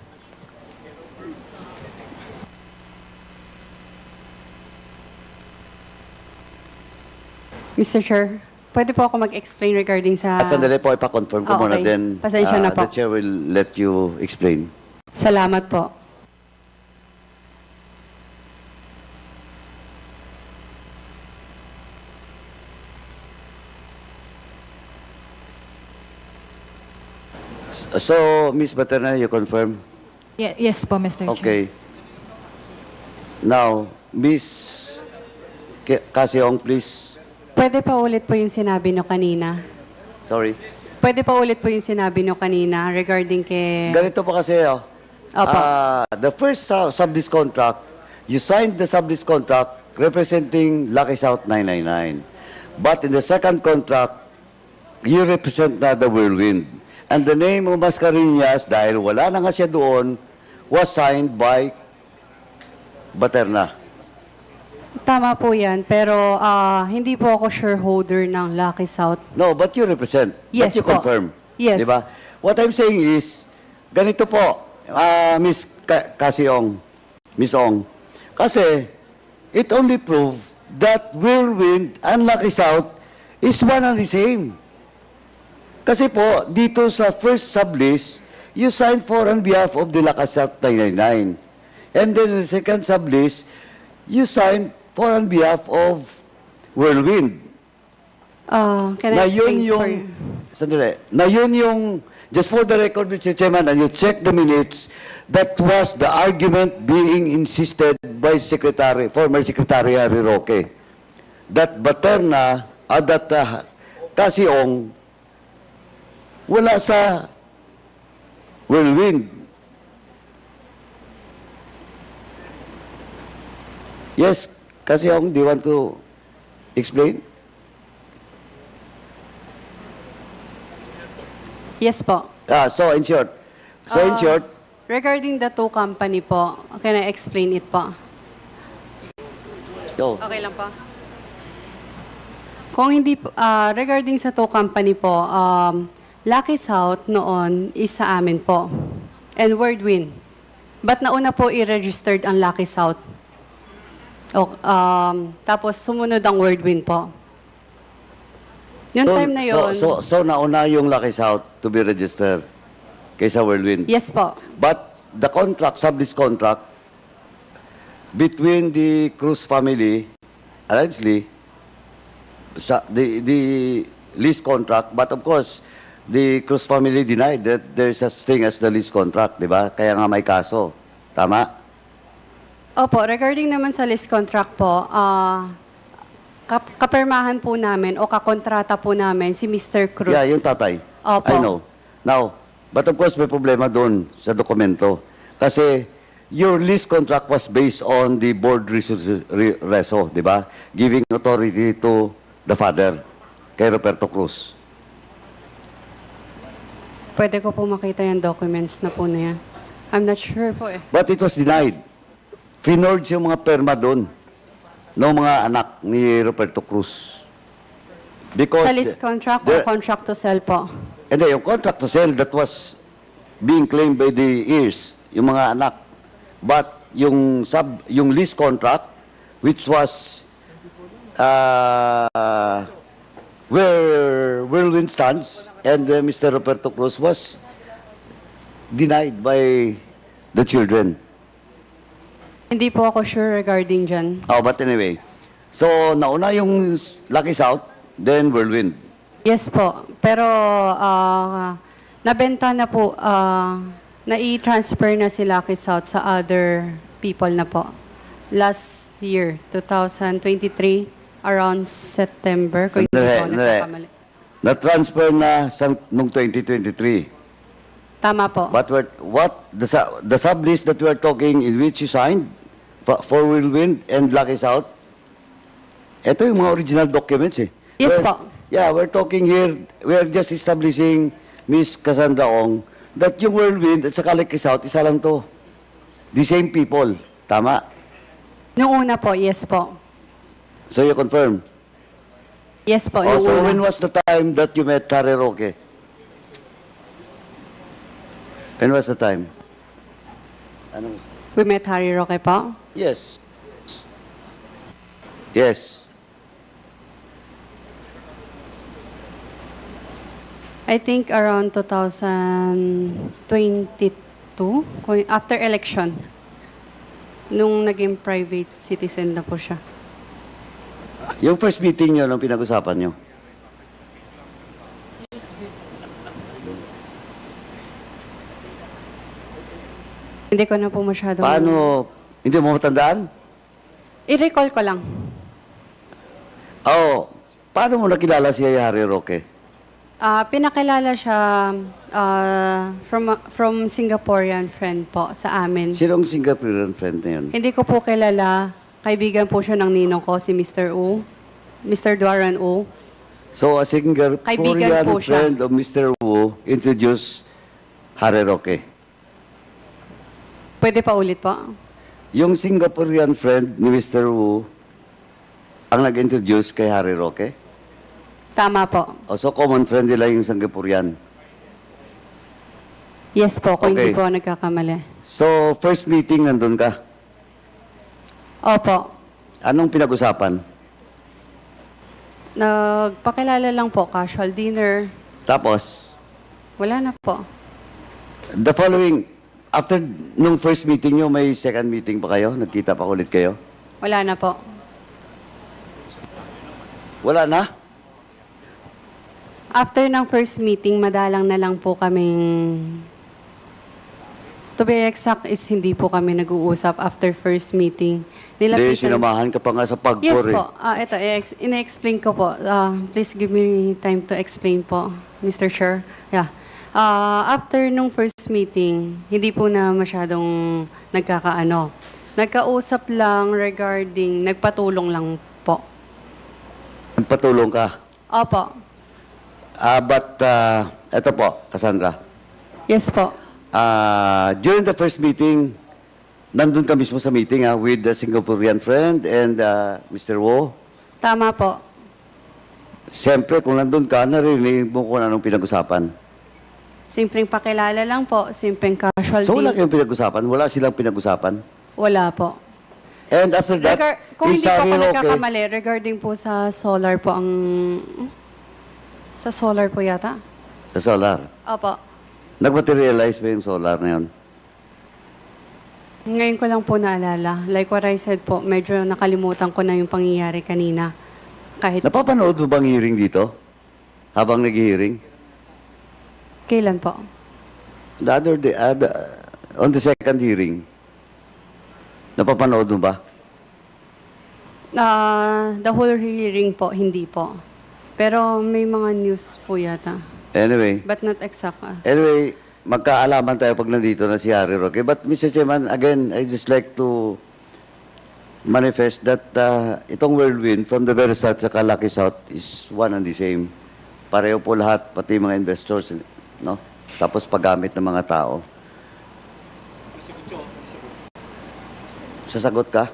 Mr. Chair, pwede po ako mag-explain regarding sa... At sandali po, ipa-confirm ko Ah, muna, okay. then Pasensya na po. the chair will let you explain. Salamat po. So, Ms. Baterna, you confirm? Yes po, Mr. Chair. Okay. Now, Ms. Kasiong, please. Pwede pa ulit po yung sinabi nyo kanina. Sorry. Pwede pa ulit po yung sinabi nyo kanina regarding kay... Ganito po kasi, oh. Opo. The first sublease contract, you signed the sublease contract representing Lucky South 999. But in the second contract, you represent na the Whirlwind. And the name of Mascareñas, dahil wala na nga siya doon, was signed by Baterna. Tama po yan, pero hindi po ako shareholder ng Lucky South. No, but you represent. Yes But you po. confirm. Yes. Di ba? What I'm saying is, ganito po, Miss Kasiong, Miss Ong, kasi it only proved that Whirlwind and Lucky South is one and the same. Kasi po, dito sa first sublease, you signed for on behalf of the Lucky South 999. And then in the second sublease, you signed for on behalf of Whirlwind. Can Na I yun explain yung, sandali, na yun yung, just for the record, Mr. Chairman, and you check the minutes, that was the argument being insisted by former Secretary Harry Roque, that Baterna, that Kasiong, wala sa Whirlwind. Yes, Kasiong, do you want to explain? Yes po. So in short, Regarding the two company po, can I explain it po? go. Okay lang po. Kung hindi, regarding sa two company po, Lucky South noon is sa amin po. And Whirlwind. But nauna po i-registered ang Lucky South. Tapos sumunod ang Whirlwind po. Yung time na yun, So nauna yung Lucky South to be registered kaysa Whirlwind. yes po. But the contract, sublease contract, between the Cruz family, allegedly, the lease contract, but of course, the Cruz family denied that there is such thing as the lease contract, di ba? Kaya nga may kaso. Tama? Opo, regarding naman sa lease contract po, kapirmahan po namin o kakontrata po namin si Mr. Cruz. Yeah, yung tatay. Opo. I know. Now, but of course, may problema doon sa dokumento. Kasi your lease contract was based on the board reso, di ba? Giving authority to the father, kay Roberto Cruz. Pwede ko po makita yung documents na po na yan. I'm not sure po eh. But it was denied. Finorge yung mga perma doon ng mga anak ni Roberto Cruz. Because Sa lease contract o contract to sell po? Hindi, yung contract to sell that was being claimed by the heirs, yung mga anak. But yung lease contract, which was where Whirlwind stands, and Mr. Roberto Cruz was denied by the children. Hindi po ako sure regarding dyan. Oh, but anyway, so nauna yung Lucky South, then Whirlwind. Yes po. Pero nabenta na po, na-i-transfer na si Lucky South sa other people na po. Last year, 2023, around September, kung hindi po nagkakamali. Na-transfer na noong 2023. Tama po. But the sublease that we are talking in which you signed for Whirlwind and Lucky South, ito yung mga original documents eh. Yes po. Yeah, we're talking here, we're just establishing, Miss Cassandra Ong, that yung Whirlwind at saka Lucky South, isa lang to. The same people. Tama? Noong una po, yes po. So you confirm? Yes po, Oh, yung so una. when was the time that you met Harry Roque? When was the time? Ano? We met Harry Roque po. Yes. Yes. I think around 2022, after election, nung naging private citizen na po siya. Yung first meeting nyo, nung pinag-usapan nyo? Hindi ko na po masyado... Paano? Hindi mo matandaan? I-recall ko lang. Oo. Paano mo nakilala si Harry Roque? Pinakilala siya from Singaporean friend po sa amin. Sinong Singaporean friend na yun? Hindi ko po kilala. Kaibigan po siya ng ninong ko, si Mr. Wu. Mr. Duaran Wu. So, a Singaporean Kaibigan po siya. friend of Mr. Wu introduced Harry Roque. Pwede pa ulit po? Yung Singaporean friend ni Mr. Wu ang nag-introduce kay Harry Roque? Tama po. O, so common friend nila yung Singaporean. Yes po, kung hindi Okay. po ako nagkakamali. So, first meeting nandun ka. Opo. Anong pinag-usapan? Nagpakilala lang po, casual dinner. Tapos, Wala na po. the following, after nung first meeting nyo, may second meeting pa kayo? Nagkita pa ulit kayo? Wala na po. Wala na? After ng first meeting, madalang na lang po kaming... To be exact is hindi po kami nag-uusap after first meeting. Hindi, sinamahan ka pa nga sa pagkor Yes eh. po. Ito, ina-explain ko po. Please give me time to explain po, Mr. Chair. Yeah. After nung first meeting, hindi po na masyadong nagkakaano. Nagkausap lang regarding, nagpatulong lang po. Nagpatulong ka. Opo. But, eto po, Cassandra. Yes po. During the first meeting, nandun ka mismo sa meeting with the Singaporean friend and Mr. Wo. Tama po. Siyempre, kung nandun ka, narinig mo kung anong pinag-usapan. Simpleng pakilala lang po. Simpleng casual So, wala din. kayong pinag-usapan? Wala silang pinag-usapan? Wala po. And after that, Kung hindi po ako Harry Roque- nagkakamali, regarding po sa solar po ang... Sa solar po yata? sa solar. Opo. Nag-materialize ba yung solar na yun? Ngayon ko lang po naalala. Like what I said po, medyo nakalimutan ko na yung pangyayari kanina. Kahit Napapanood mo bang hearing dito? Habang nag-hearing? kailan po. The other day, on the second hearing, napapanood mo ba? The whole hearing po, hindi po. Pero may mga news po yata. Anyway, But not exact. Anyway, magkaalaman tayo pag nandito na si Harry Roque. But Mr. Chairman, again, I just like to manifest that itong whirlwind from the very start sa Lucky South is one and the same. Pareho po lahat, pati mga investors, no? Tapos paggamit ng mga tao. Sasagot ka?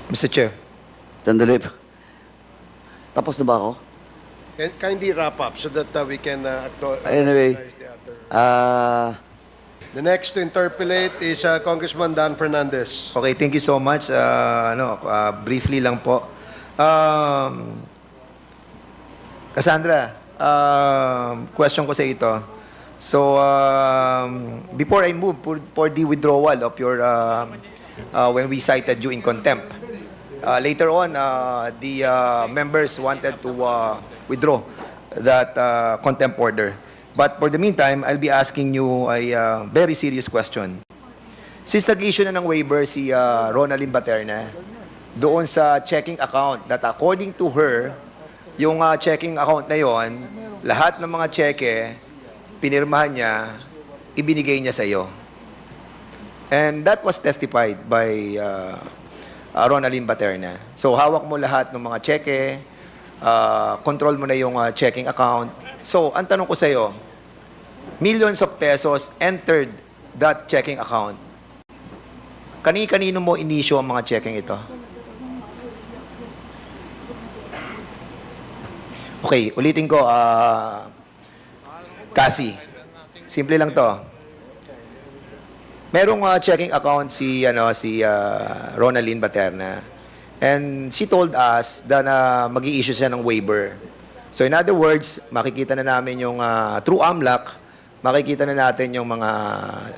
Mr. Chair, Sandali. Tapos na ba ako? can kindly wrap up so that we can Anyway, acknowledge the other. The next to interpolate is Congressman Dan Fernandez. Okay, thank you so much. Briefly lang po. Cassandra, question ko sa ito. So, before I move for the withdrawal of your, when we cited you in contempt, later on, the members wanted to withdraw that contempt order. But for the meantime, I'll be asking you a very serious question. Since nag-issue na ng waiver si Ronaldin Baterna doon sa checking account that according to her, yung checking account na yon, lahat ng mga cheque, pinirmahan niya, ibinigay niya sa iyo. And that was testified by Ronaldin Baterna. So hawak mo lahat ng mga cheque, control mo na yung checking account. So, ang tanong ko sa iyo, millions of pesos entered that checking account. Kani-kanino mo inisyo ang mga checking ito? Okay, ulitin ko. Kasi, simple lang to. Merong checking account si Ronaldine Baterna. And she told us that mag-i-issue siya ng waiver. So in other words, makikita na namin yung through AMLAC, makikita na natin yung mga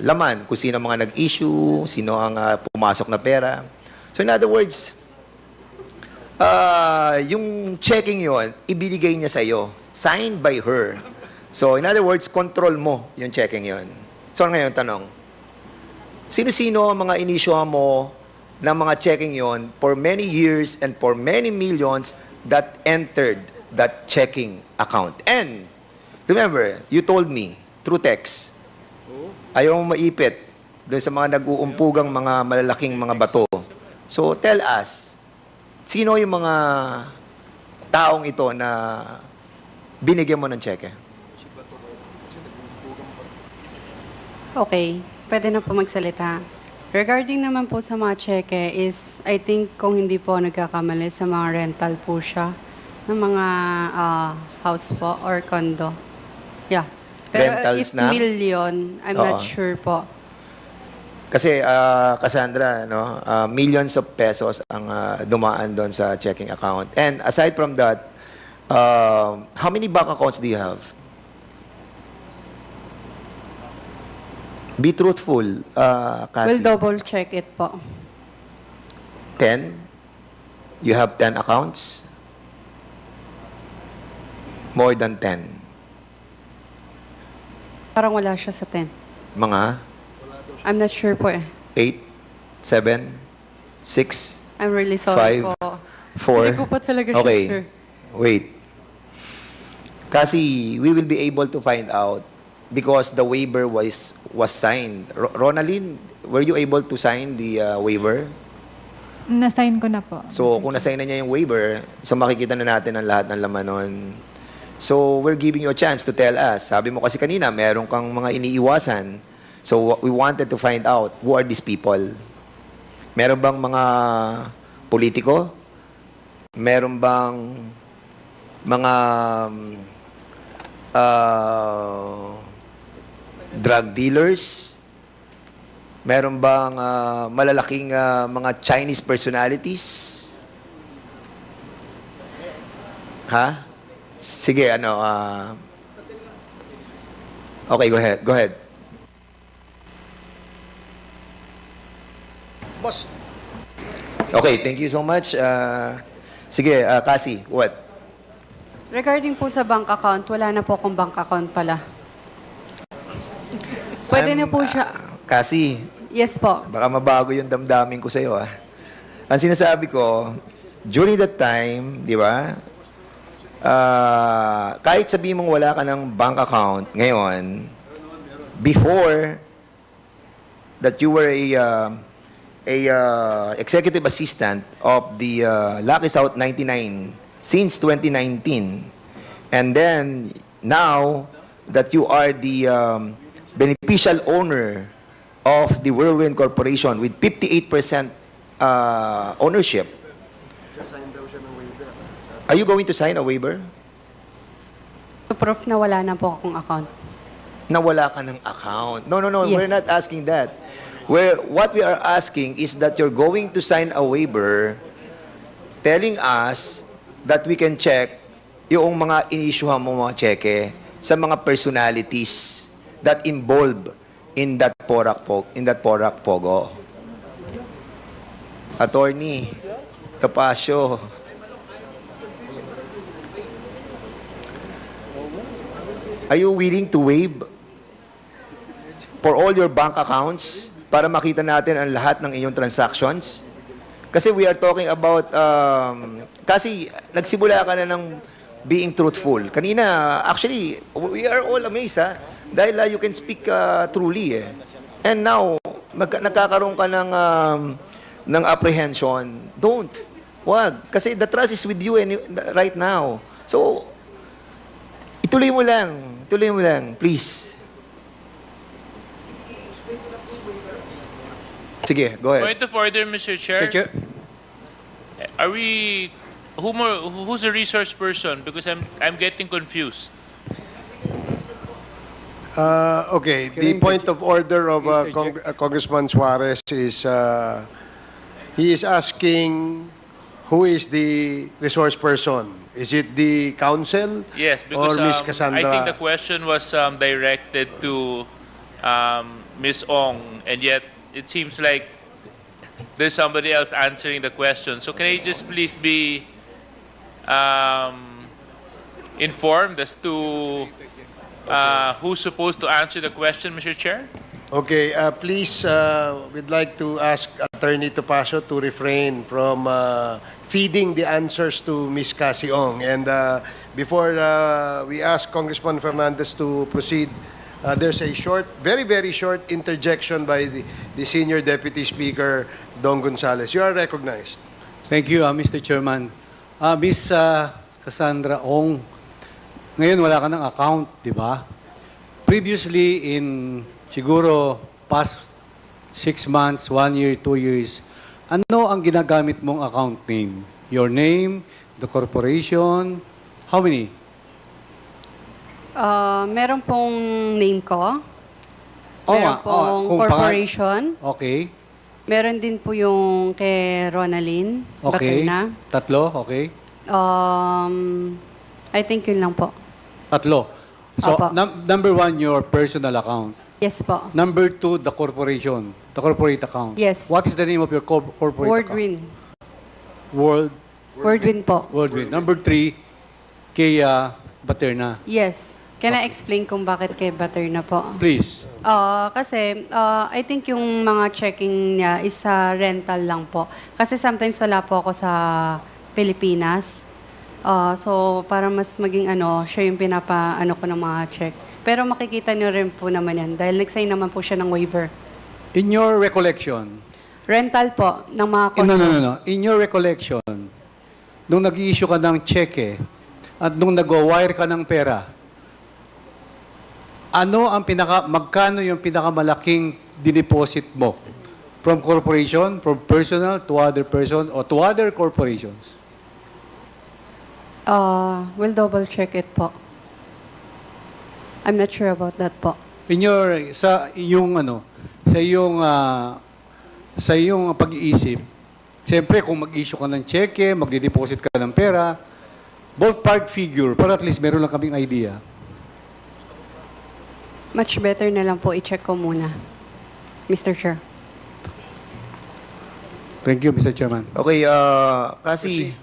laman, kung sino mga nag-issue, sino ang pumasok na pera. So in other words, yung checking yon ibinigay niya sa iyo, signed by her. So in other words, control mo yung checking yon. So ngayon tanong, sino-sino ang mga inisyuhan mo ng mga checking yon for many years and for many millions that entered that checking account? And remember, you told me through text, ayaw mo maipit doon sa mga nag-uumpugang mga malalaking mga bato. So tell us, sino yung mga taong ito na binigyan mo ng cheque? Okay, pwede na po magsalita. Regarding naman po sa mga cheque is, I think kung hindi po nagkakamali sa mga rental po siya ng mga house po or condo. Yeah. Pero Rentals if na? million, I'm not Oo. sure po. Kasi, Cassandra, no, millions of pesos ang dumaan doon sa checking account. And aside from that, how many bank accounts do you have? Be truthful, Cassie. We'll double check it po. 10? You have 10 accounts? More than 10? Parang wala siya sa 10. Mga I'm not sure po eh. 8? 7? 6? I'm really sorry 5, po. 4? Hindi ko pa talaga siya Okay. sure. Wait. Kasi we will be able to find out because the waiver was signed. Ronaldine, were you able to sign the waiver? Na-sign ko na po. So, kung nasign na niya yung waiver, so makikita na natin ang lahat ng laman nun. So, we're giving you a chance to tell us. Sabi mo kasi kanina, meron kang mga iniiwasan. So, we wanted to find out who are these people. Meron bang mga politiko? Meron bang mga drug dealers? Meron bang malalaking mga Chinese personalities? Ha? Sige, okay, go ahead. Go ahead. Boss. Okay, thank you so much. Sige, Cassie, what? Regarding po sa bank account, wala na po akong bank account pala. Pwede na po siya. Cassie, Yes po. baka mabago yung damdamin ko sa'yo, ah. Ang sinasabi ko, during that time, di ba, kahit sabihin mong wala ka ng bank account ngayon, before that you were a executive assistant of the Lucky South 99 since 2019, and then now that you are the beneficial owner of the Whirlwind Corporation with 58% ownership. Are you going to sign a waiver? To proof na wala na po akong account. Na wala ka ng account. No, Yes. we're not asking that. What we are asking is that you're going to sign a waiver telling us that we can check yung mga inisyuhan mo mga cheque sa mga personalities that involved in that Porac Pogo. Attorney Tapasio. Are you willing to waive for all your bank accounts para makita natin ang lahat ng inyong transactions? Kasi we are talking about, kasi nagsimula ka na ng being truthful. Kanina, actually, we are all amazed, ha? Dahil you can speak truly, eh. And now, nagkakaroon ka ng apprehension. Don't. Wag. Kasi the trust is with you right now. So, ituloy mo lang. Ituloy mo lang, please. Sige, go ahead. Point of order, Mr. Chair. Are we who's the resource person? Because I'm getting confused. Okay, the point of order of Congressman Suarez is he is asking who is the resource person. Is it the council? Yes, because or Ms. I Cassandra? think the question was directed to Ms. Ong, and yet it seems like there's somebody else answering the question. So can I just please be informed as to who's supposed to answer the question, Mr. Chair? Okay, please, we'd like to ask Attorney Topacio to refrain from feeding the answers to Ms. Cassie Ong. And before we ask Congressman Fernandez to proceed, there's a short, very, very short interjection by the Senior Deputy Speaker, Don Gonzales. You are recognized. Thank you, Mr. Chairman. Miss Cassandra Ong, ngayon wala ka ng account, di ba? Previously, in siguro past 6 months, 1 year, 2 years, ano ang ginagamit mong account name? Your name, the corporation, how many? Meron pong name ko. Oo Meron nga, pong kung corporation. Okay. Meron din po yung kay Ronaldin Okay. Baterna. Tatlo, okay. I think yun lang po. Tatlo. So, Opo. number 1, your personal account. Yes po. Number 2, the corporation, the corporate account. Yes. What is the name of your corporate account? Wordwin. Wordwin. Po. Wordwin. Number 3, kay Baterna. Yes. Can I explain kung bakit kay Baterna po? Please. Kasi I think yung mga checking niya is sa rental lang po. Kasi sometimes wala po ako sa Pilipinas. So para mas maging siya yung pinapa-ano ko ng mga check. Pero makikita niyo rin po naman yan dahil nag-sign naman po siya ng waiver. In your recollection, Rental po ng mga condo. no. In your recollection, nung nag-i-issue ka ng cheque at nung nag-wire ka ng pera, magkano yung pinakamalaking dineposit mo? From corporation, from personal to other person, or to other corporations? We'll double check it po. I'm not sure about that po. Sa iyong pag-iisip, siyempre kung mag-issue ka ng cheque, magde-deposit ka ng pera, ballpark figure, para at least meron lang kaming idea. Much better na lang po i-check ko muna, Mr. Chair. Thank you, Mr. Chairman. Okay, kasi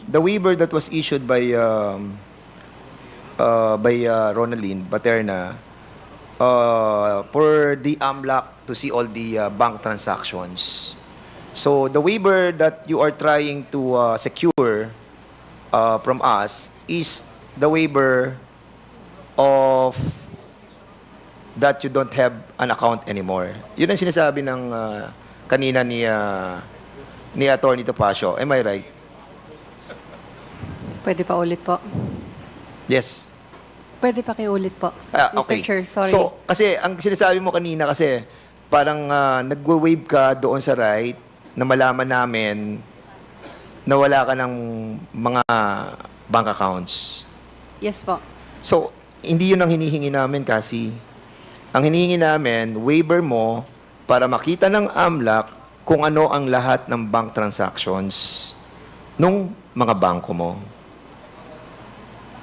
the waiver that was issued by Ronaldin Baterna for the AMLAC to see all the bank transactions. So the waiver that you are trying to secure from us is the waiver of that you don't have an account anymore. Yun ang sinasabi ng kanina ni Attorney Topacio. Am I right? Pwede pa ulit po. Yes. Pwede pa kayo ulit po, Okay. Mr. Chair. Sorry. So, kasi ang sinasabi mo kanina kasi parang nagwa-wave ka doon sa right na malaman namin na wala ka ng mga bank accounts. Yes po. So, hindi yun ang hinihingi namin kasi. Ang hinihingi namin, waiver mo para makita ng AMLAC kung ano ang lahat ng bank transactions nung mga bangko mo.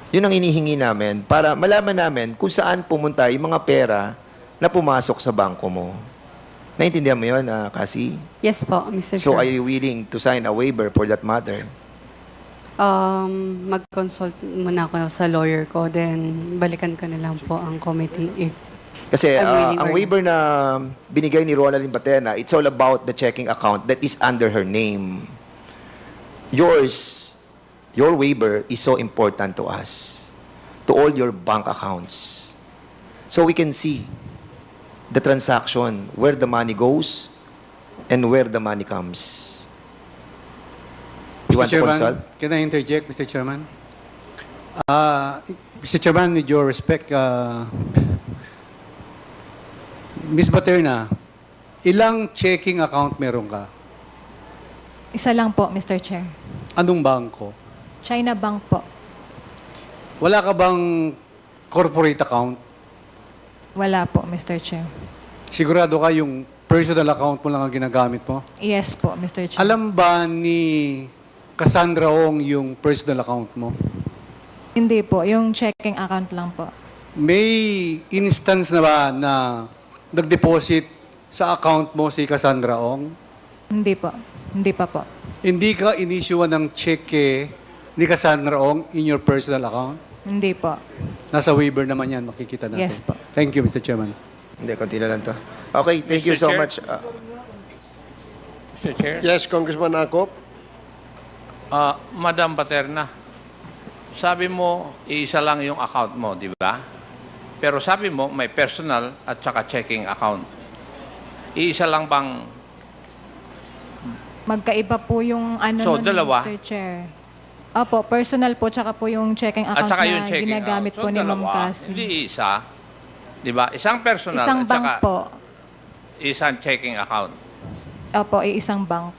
Yun ang hinihingi namin para malaman namin kung saan pumunta yung mga pera na pumasok sa bangko mo. Naintindihan mo yun, Cassie? Yes po, Mr. So, are Chair. you willing to sign a waiver for that matter? Mag-consult muna ako sa lawyer ko, then balikan ko na lang po ang committee if Kasi I'm willing ang or waiver na binigay ni Ronaldin Baterna, it's all about the checking account that is under her name. Your waiver is so important to us, to all your bank accounts. So we can see the transaction, where the money goes and where the money comes. You want to consult? Can I interject, Mr. Chairman? Mr. Chairman, with your respect, Ms. Baterna, ilang checking account meron ka? Isa lang po, Mr. Chair. Anong bangko? China Bank po. Wala ka bang corporate account? Wala po, Mr. Chair. Sigurado ka yung personal account mo lang ang ginagamit mo? Yes po, Mr. Chair. Alam ba ni Cassandra Ong yung personal account mo? Hindi po, yung checking account lang po. May instance na ba na nag-deposit sa account mo si Cassandra Ong? Hindi po. Hindi pa po. Hindi ka inisyuan ng cheque ni Cassandra Ong in your personal account? Hindi po. Nasa waiver naman yan, makikita natin. Yes po. Thank you, Mr. Chairman. Hindi, konti na lang to. Okay, thank you Mr. so Chair? much. Mr. Chair? Yes, Congressman Akop. Madam Paterna, sabi mo, isa lang yung account mo, di ba? Pero sabi mo, may personal at saka checking account. Iisa lang bang... Magkaiba po yung ano So, nun, dalawa? Mr. Chair. Opo, personal po, tsaka po yung checking At account saka na yung checking ginagamit account. po ni Ma'am dalawa, Cassie. hindi isa. Di ba? Isang personal Isang at bank saka po. isang checking account. Opo, isang bank.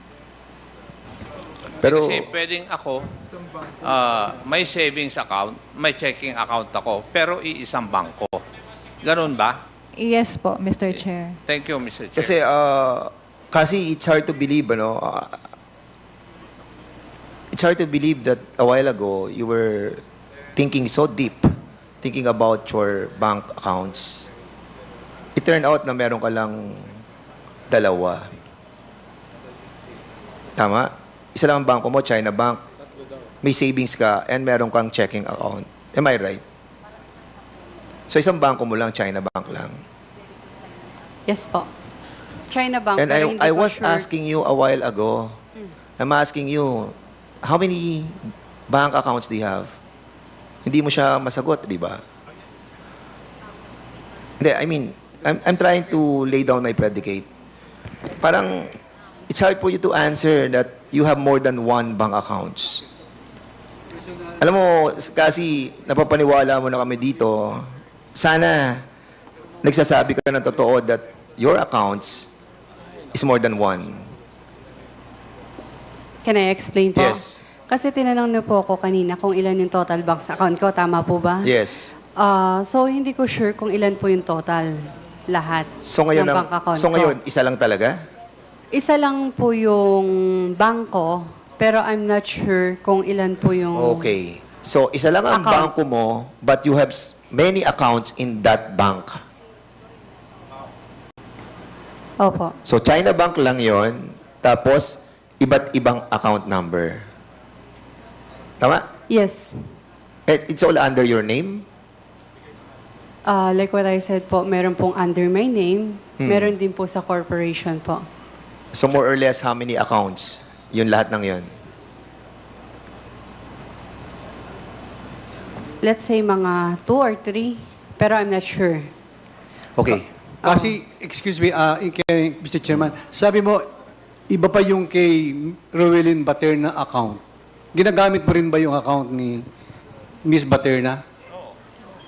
Pero, Kasi pwedeng ako, may savings account, may checking account ako, pero iisang bangko. Ganun ba? Yes po, Mr. Chair. Thank you, Mr. Chair. kasi it's hard to believe, ano, it's hard to believe that a while ago, you were thinking so deep, thinking about your bank accounts. It turned out na meron ka lang dalawa. Tama? Isa lang ang bangko mo, China Bank. May savings ka and meron kang checking account. Am I right? So isang bangko mo lang, China Bank lang. Yes po. China Bank, And pero hindi I ko was sure. asking you a while ago, I'm asking you, how many bank accounts do you have? Hindi mo siya masagot, di ba? Hindi, I mean, I'm trying to lay down my predicate. Parang, it's hard for you to answer that you have more than one bank accounts. Alam mo, kasi napapaniwala mo na kami dito, sana nagsasabi ka ng totoo that your accounts is more than one. Can I explain po? Yes. Kasi tinanong niyo po ako kanina kung ilan yung total banks account ko. Tama po ba? Yes. So, hindi ko sure kung ilan po yung total. Lahat So ngayon, ng bank account so ko. ngayon, isa lang talaga? Isa lang po yung bangko, pero I'm not sure kung ilan po yung... Okay. So, isa lang ang Account. bangko mo, but you have many accounts in that bank. Opo. So, China Bank lang yon, tapos iba't ibang account number. Tama? Yes. It's all under your name? Like what I said po, meron pong under my name, meron din po sa corporation po. So, more or less, how many accounts? Yun lahat ng yon. Let's say mga 2 or 3, pero I'm not sure. Okay. Kasi, excuse me, kay Mr. Chairman, sabi mo, iba pa yung kay Rowelyn Baterna account. Ginagamit mo rin ba yung account ni Miss Baterna?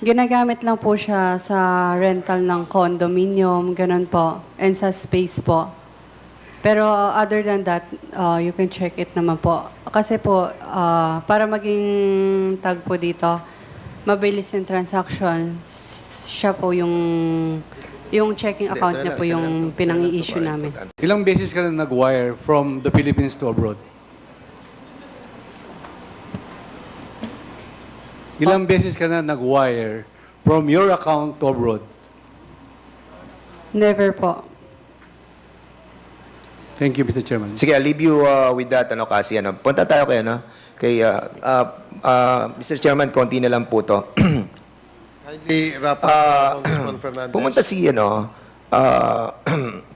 Ginagamit lang po siya sa rental ng condominium, ganun po, and sa space po. Pero other than that, you can check it naman po. Kasi po, para maging tag po dito, mabilis yung transaction, siya po yung checking account niya po yung pinang-i-issue namin. Ilang beses ka na nag-wire from the Philippines to abroad? Ilang beses ka na nag-wire from your account to abroad? Never po. Thank you, Mr. Chairman. Sige, I'll leave you with that, ano, kasi, ano. Punta tayo kay Mr. Chairman, konti na lang po to. Kindly wrap up, Congressman Fernandez.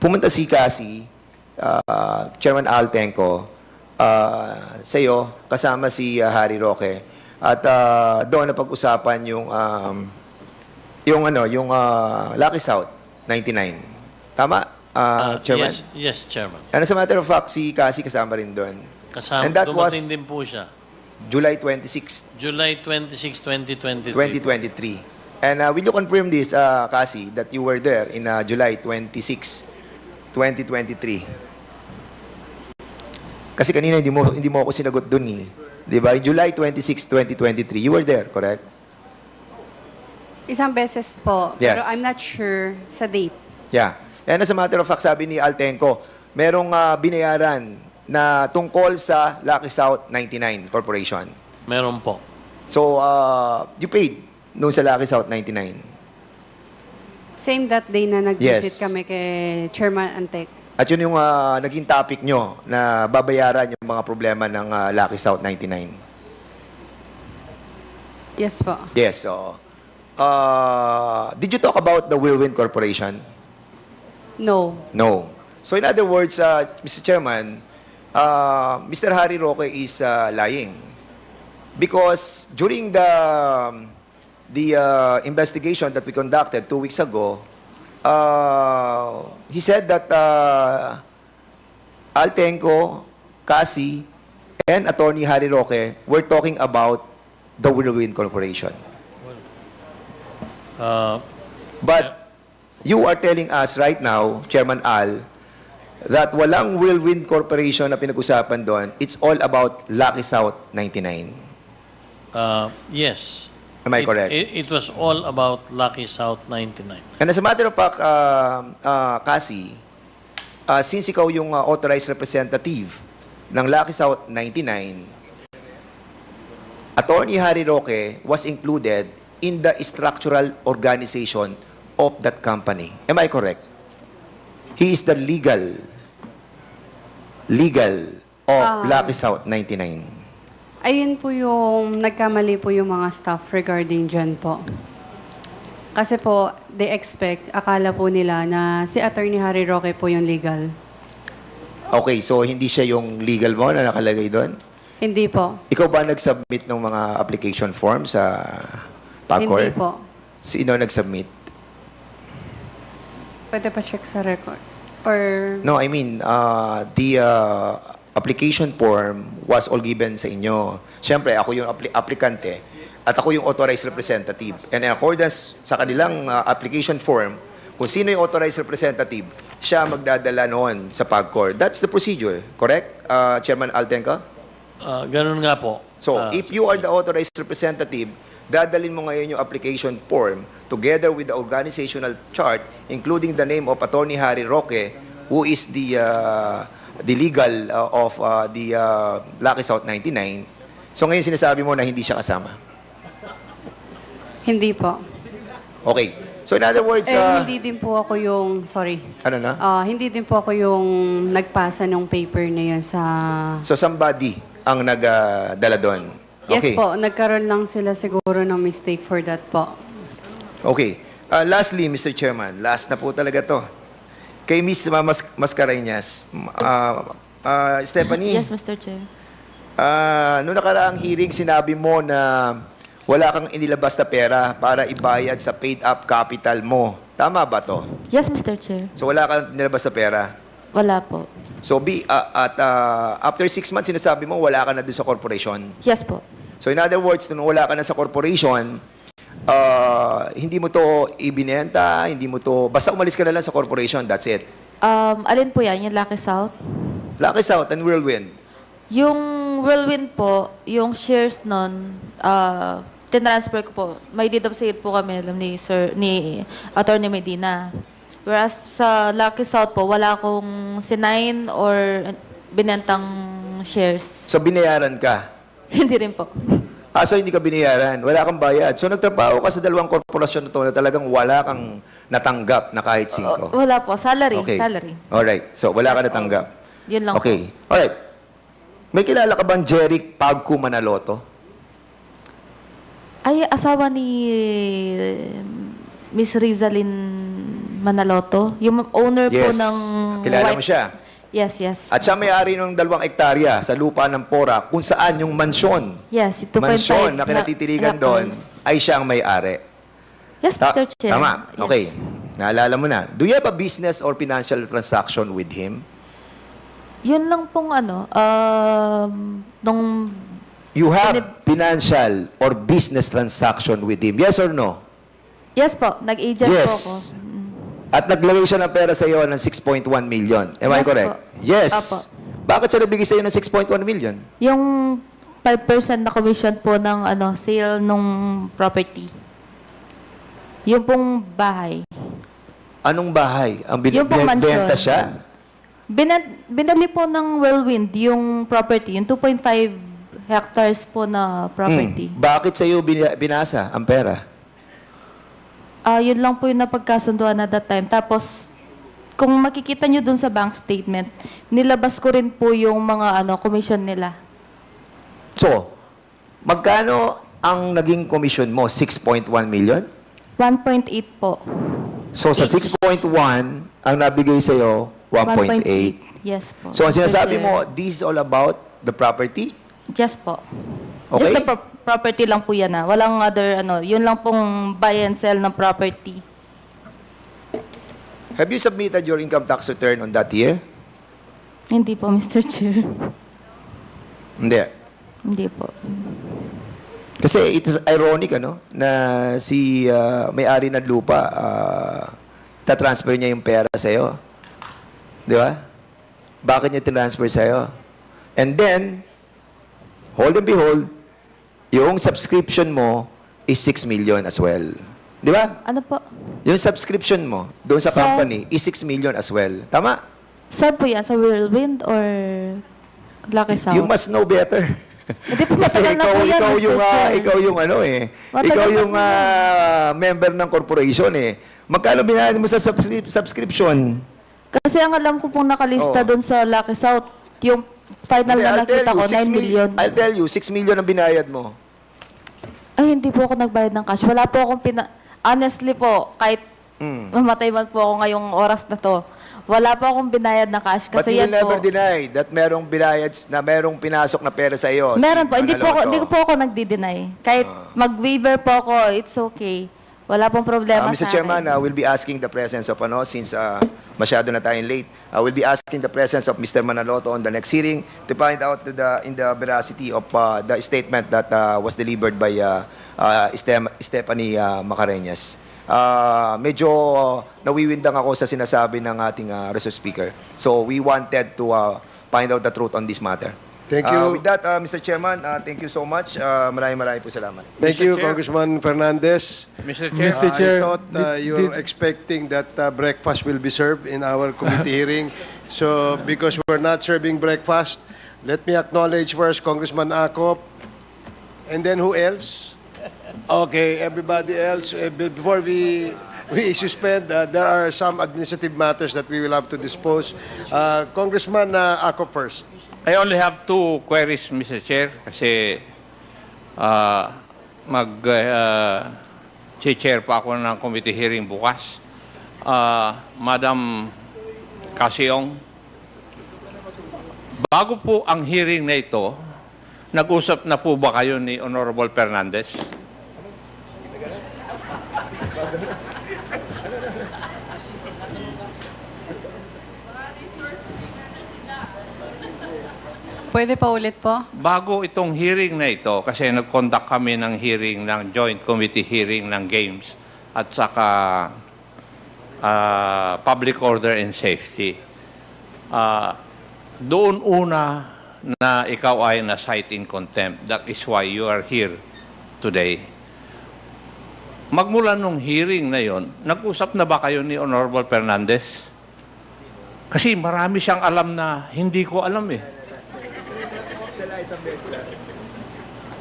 Pumunta si Cassie, Chairman Altenco, sa iyo, kasama si Harry Roque. At doon na pag-usapan yung Lucky South 99. Tama, Chairman? Yes, Chairman. And as a matter of fact, si Cassie kasama rin doon. Kasama, And that was dumating din po siya. July 26, July 26, 2023. 2023. And will you confirm this, Cassie, that you were there in July 26, 2023? Kasi kanina hindi mo ako sinagot dun eh. Di ba? July 26, 2023, you were there, correct? Isang beses po, Yes. pero I'm not sure sa date. Yeah. And as a matter of fact, sabi ni Altenco, merong binayaran na tungkol sa Lucky South 99 Corporation. Meron po. So, you paid noon sa Lucky South 99. Same that day na nag-visit Yes. kami kay Chairman Antek. At yun yung naging topic nyo na babayaran yung mga problema ng Lucky South 99. Yes po. Yes, so... did you talk about the Whirlwind Corporation? No. No. So in other words, Mr. Chairman, Mr. Harry Roque is lying. Because during the investigation that we conducted 2 weeks ago, he said that Altenco, Cassie, and Attorney Harry Roque were talking about the Whirlwind Corporation. But you are telling us right now, Chairman Al, that walang Whirlwind Corporation na pinag-usapan doon. It's all about Lucky South 99. Yes. Am I correct? It was all about Lucky South 99. And as a matter of fact, Cassie, since ikaw yung authorized representative ng Lucky South 99, Attorney Harry Roque was included in the structural organization of that company. Am I correct? He is the legal of Lucky South 99. Ayun po yung nagkamali po yung mga staff regarding dyan po. Kasi po, they expect, akala po nila na si Attorney Harry Roque po yung legal. Okay, so hindi siya yung legal mo na nakalagay doon? Hindi po. Ikaw ba nag-submit ng mga application form sa PAGCOR? Hindi po. Sino nag-submit? Pwede pa check sa record. Or, No, I mean, the application form was all given sa inyo. Siyempre, ako yung aplikante at ako yung authorized representative. And in accordance sa kanilang application form, kung sino yung authorized representative, siya magdadala noon sa PAGCOR. That's the procedure, correct, Chairman Altenco? Ganun nga po. So, if you are the authorized representative, dadalin mo ngayon yung application form together with the organizational chart, including the name of Attorney Harry Roque, who is the legal of the Lucky South 99. So, ngayon sinasabi mo na hindi siya kasama. hindi po. Okay. So, in other words, Hindi din po ako yung, sorry. ano na? Hindi din po ako yung nagpasa ng paper na yun sa... So, somebody ang nagdala doon. Yes Okay. po, nagkaroon lang sila siguro ng mistake for that po. Okay. Lastly, Mr. Chairman, last na po talaga to. Kay Miss Mascareñas, Stephanie, Yes, Mr. Chair. noong nakaraang hearing, sinabi mo na wala kang inilabas na pera para ibayad sa paid-up capital mo. Tama ba to? Yes, Mr. Chair. So wala kang inilabas na pera. Wala po. So after 6 months, sinasabi mo wala ka na doon sa corporation. Yes po. So in other words, nung wala ka na sa corporation, hindi mo to ibinenta, hindi mo to, basta umalis ka na lang sa corporation, that's it. Alin po yan? Yung Lucky South? Lucky South and Whirlwind. Yung Whirlwind po, yung shares nun, tinransfer ko po. May deed of sale po kami alam ni Attorney Medina. Whereas sa Lucky South po, wala akong sinign or binentang shares. So binayaran ka. Hindi rin po. So hindi ka binayaran, wala kang bayad. So nagtrabaho ka sa dalawang korporasyon na to na talagang wala kang natanggap na kahit 5. Wala po. Salary. Okay. Salary. Alright. So wala ka That's natanggap. Yun lang Okay. po. Alright. May kilala ka bang Jeric Pagku Manaloto? Ay, asawa ni Miss Rizalyn Manaloto. Yung owner po Yes. ng... Kilala mo siya. Yes, yes. At siya may-ari ng 2 hektarya sa lupa ng Pora kung saan yung mansyon. Yes, 2.5 Mansyon na kinatitiligan doon hectares. ay siya ang may-ari. Yes, Mr. Chair. Tama. Yes. Okay. Naalala mo na. Do you have a business or financial transaction with him? Yun lang pong nung... You have financial or business transaction with him. Yes or no? Yes po, nag-agent po ako. At naglagay siya ng pera sa iyo ng 6.1 million. Am I Yes correct? po. Yes. Apo. Bakit siya nabigay sa'yo ng 6.1 million? Yung 5% na commission po ng sale nung property. Yung pong bahay. Anong bahay? Ang Yung pong mansion. benta siya? Binali po ng Whirlwind yung property, yung 2.5 hectares po na property. Bakit sa'yo binasa ang pera? Yun lang po yung napagkasunduan at that time. Tapos, kung makikita nyo dun sa bank statement, nilabas ko rin po yung mga commission nila. So, magkano ang naging commission mo? 6.1 million? 1.8 po. So, sa 6.1, ang nabigay sa'yo, 1.8. Yes po. So, ang Mr. sinasabi Chair. mo, this is all about the property? Yes po. Okay? Just the property lang po yan. Walang other, yun lang pong buy and sell ng property. Have you submitted your income tax return on that year? Hindi po, Mr. Chair. Hindi. Hindi po. Kasi it is ironic, na si may-ari ng lupa, tatransfer niya yung pera sa'yo. Di ba? Bakit niya tinransfer sa'yo? And then, hold and behold, yung subscription mo is 6 million as well. Di ba? Ano po? Yung subscription mo doon sa company is 6 million as well. Tama? Saan po yan? Sa Whirlwind or Lucky South? You must know better. Hindi po, Kasi matagal na po yan, ikaw Mr. yung Chair. ikaw yung Matagal ikaw na yung po yan. member ng corporation Magkano binayad mo sa subscription? Kasi ang alam ko pong nakalista doon sa Lucky South, yung final Hindi, na I'll tell nakita you, ko, 6 9 million. I'll tell you, 6 million ang binayad mo. Ay, hindi po ako nagbayad ng cash. Wala po akong honestly po, kahit mamatay man po ako ngayong oras na to, wala po akong binayad na cash. But Kasi you yan will never po. deny that merong binayad, na merong pinasok na pera sa iyo. Meron po. Hindi ko po ako nagdi-deny. Kahit mag-waiver po ako, it's okay. Wala pong problema Mr. sa Chairman, akin. we'll be asking the presence of, since masyado na tayong late, we'll be asking the presence of Mr. Manaloto on the next hearing to find out in the veracity of the statement that was delivered by Stephanie Macareñas. Medyo nawiwindang ako sa sinasabi ng ating resource speaker. So we wanted to find out the truth on this matter. Thank you. With that, Mr. Chairman, thank you so much. Maraming po salamat. Thank Mr. you, Chair. Congressman Fernandez. Mr. Chair, Mr. Chair, I thought you're expecting that breakfast will be served in our committee hearing. So, because we're not serving breakfast, let me acknowledge first Congressman Acop. And then who else? Okay, everybody else. Before we suspend, there are some administrative matters that we will have to dispose. Congressman Acop first. I only have 2 queries, Mr. Chair, kasi chair pa ako ng committee hearing bukas. Madam Casiong, bago po ang hearing na ito, nag-usap na po ba kayo ni Honorable Fernandez? Pwede pa ulit po? Bago itong hearing na ito, kasi nag-conduct kami ng hearing, ng joint committee hearing ng Games at saka Public Order and Safety. Doon una na ikaw ay na-cite in contempt. That is why you are here today. Magmula nung hearing na yon, nag-usap na ba kayo ni Honorable Fernandez? Kasi marami siyang alam na hindi ko alam eh.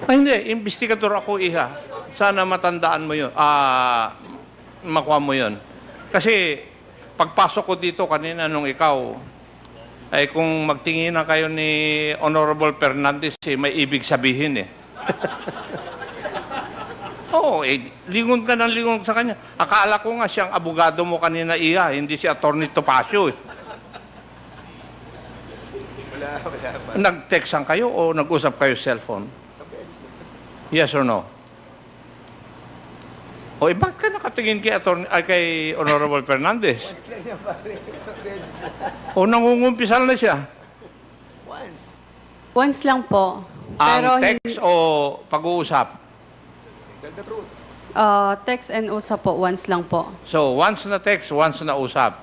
Ay, hindi. Investigator ako, iha. Sana matandaan mo yun. Makuha mo yun. Kasi, pagpasok ko dito kanina nung ikaw, ay kung magtingin na kayo ni Honorable Fernandez, may ibig sabihin eh. Oo, lingon ka ng lingon sa kanya. Akala ko nga siyang abogado mo kanina, iha. Hindi si Atty. Topacio eh. Nag-textan kayo o nag-usap kayo sa cellphone? Yes or no? O, bakit ka nakatingin kay Honorable Fernandez? O, nangungumpisal na siya? Once lang po. Ang text o pag-uusap? Text and usap po, once lang po. So, once na text, once na usap.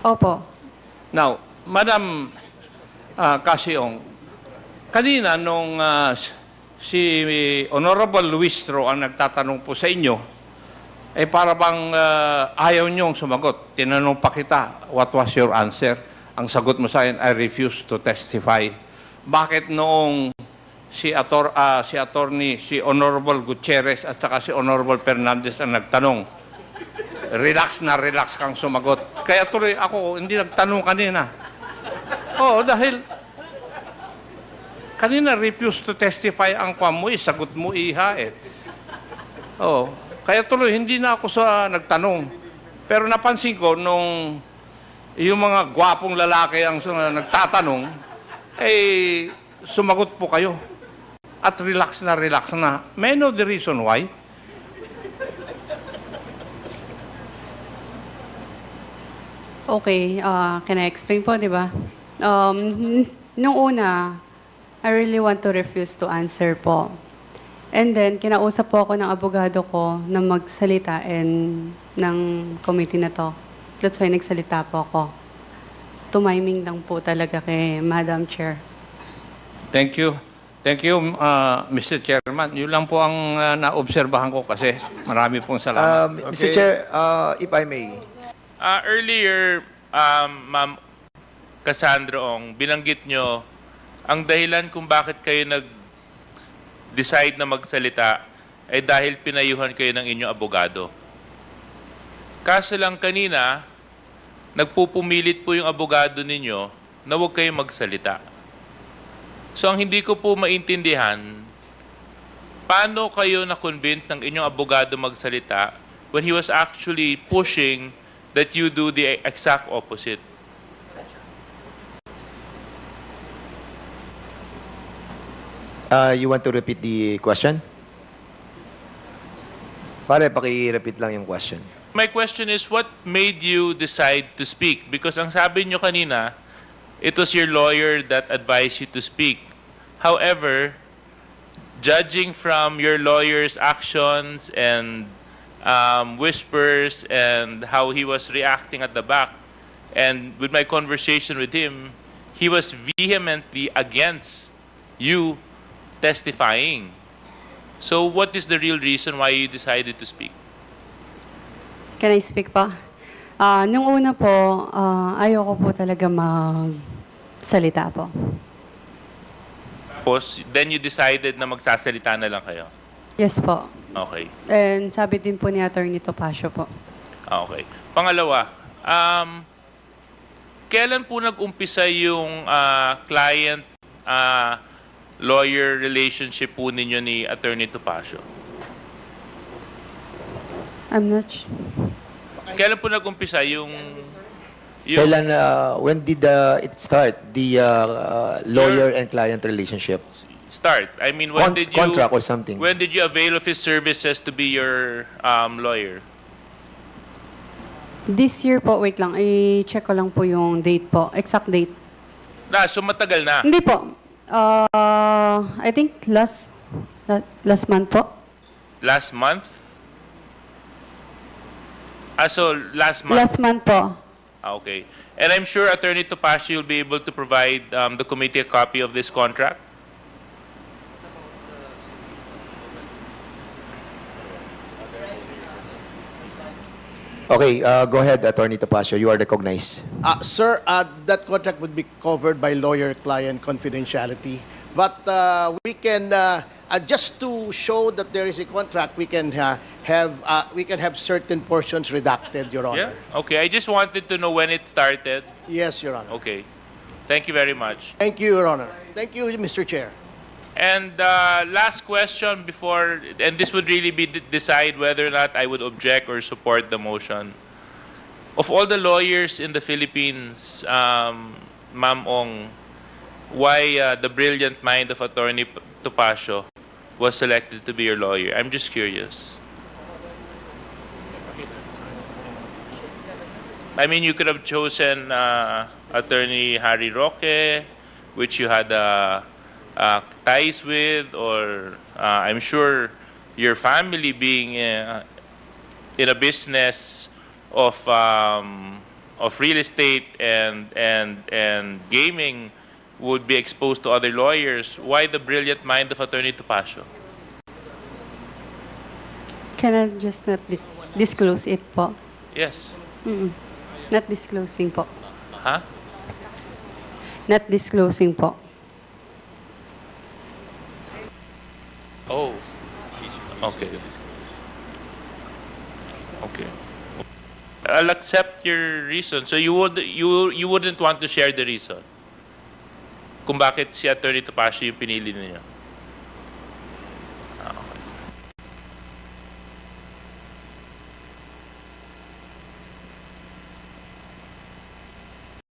Opo. Now, Madam Kasiong, kanina nung si Honorable Luistro ang nagtatanong po sa inyo, para bang ayaw niyong sumagot. Tinanong pa kita, what was your answer? Ang sagot mo sa akin, I refuse to testify. Bakit noong si Honorable Gutierrez at saka si Honorable Fernandez ang nagtanong, relax kang sumagot. Kaya tuloy ako, hindi nagtanong kanina. Oo, dahil kanina refuse to testify ang kwan mo, sagot mo iha eh. Oo, kaya tuloy hindi na ako nagtanong. Pero napansin ko nung yung mga gwapong lalaki ang nagtatanong, sumagot po kayo. At relax na. May I know the reason why? Okay, can I explain po, di ba? Nung una, I really want to refuse to answer po. And then, kinausap po ako ng abogado ko na magsalita ng committee na to. That's why nagsalita po ako. Tumiming lang po talaga kay Madam Chair. Thank you. Thank you, Mr. Chairman. Yun lang po ang naobserbahan ko kasi marami pong salamat. Mr. Chair, if I may. Earlier, Ma'am Cassandra Ong, binanggit nyo ang dahilan kung bakit kayo nag-decide na magsalita ay dahil pinayuhan kayo ng inyong abogado. Kaso lang kanina, nagpupumilit po yung abogado ninyo na huwag kayong magsalita. So ang hindi ko po maintindihan, paano kayo na-convince ng inyong abogado magsalita when he was actually pushing that you do the exact opposite? You want to repeat the question? Pare, paki-repeat lang yung question. My question is, what made you decide to speak? Because ang sabi nyo kanina, it was your lawyer that advised you to speak. However, judging from your lawyer's actions and whispers and how he was reacting at the back, and with my conversation with him, he was vehemently against you testifying. So what is the real reason why you decided to speak? Can I speak pa? Nung una po, ayoko po talaga magsalita po. Tapos, then you decided na magsasalita na lang kayo? Yes po. Okay. And sabi din po ni Attorney Topacio po. Okay. Pangalawa, kailan po nag-umpisa yung client-lawyer relationship po ninyo ni Attorney Topacio? I'm not sure. Kailan po nag-umpisa yung Kailan, when did it start, the lawyer and client relationship? start? I mean, when did you... Contract or something? When did you avail of his services to be your lawyer? This year po, wait lang, i-check ko lang po yung date po, exact date. So matagal na. Hindi po. I think last month po. Last month? So last month? Last month po. Okay. And I'm sure Attorney Topacio will be able to provide the committee a copy of this contract. Okay, go ahead, Attorney Topacio. You are recognized. Sir, that contract would be covered by lawyer-client confidentiality. But we can, just to show that there is a contract, we can have certain portions redacted, Your Honor. Yeah? Okay. I just wanted to know when it started. Yes, Your Honor. Okay. Thank you very much. Thank you, Your Honor. Thank you, Mr. Chair. And last question before, and this would really be decide whether or not I would object or support the motion. Of all the lawyers in the Philippines, Ma'am Ong, why the brilliant mind of Attorney Topacio was selected to be your lawyer? I'm just curious. I mean, you could have chosen Attorney Harry Roque, which you had ties with, or I'm sure your family being in a business of real estate and gaming would be exposed to other lawyers, why the brilliant mind of Attorney Topacio? Can I just not disclose it po? Yes. Not disclosing po. Huh? Not disclosing po. Oh. Okay. Okay. I'll accept your reason. So you wouldn't want to share the reason kung bakit si Attorney Topacio yung pinili niyo?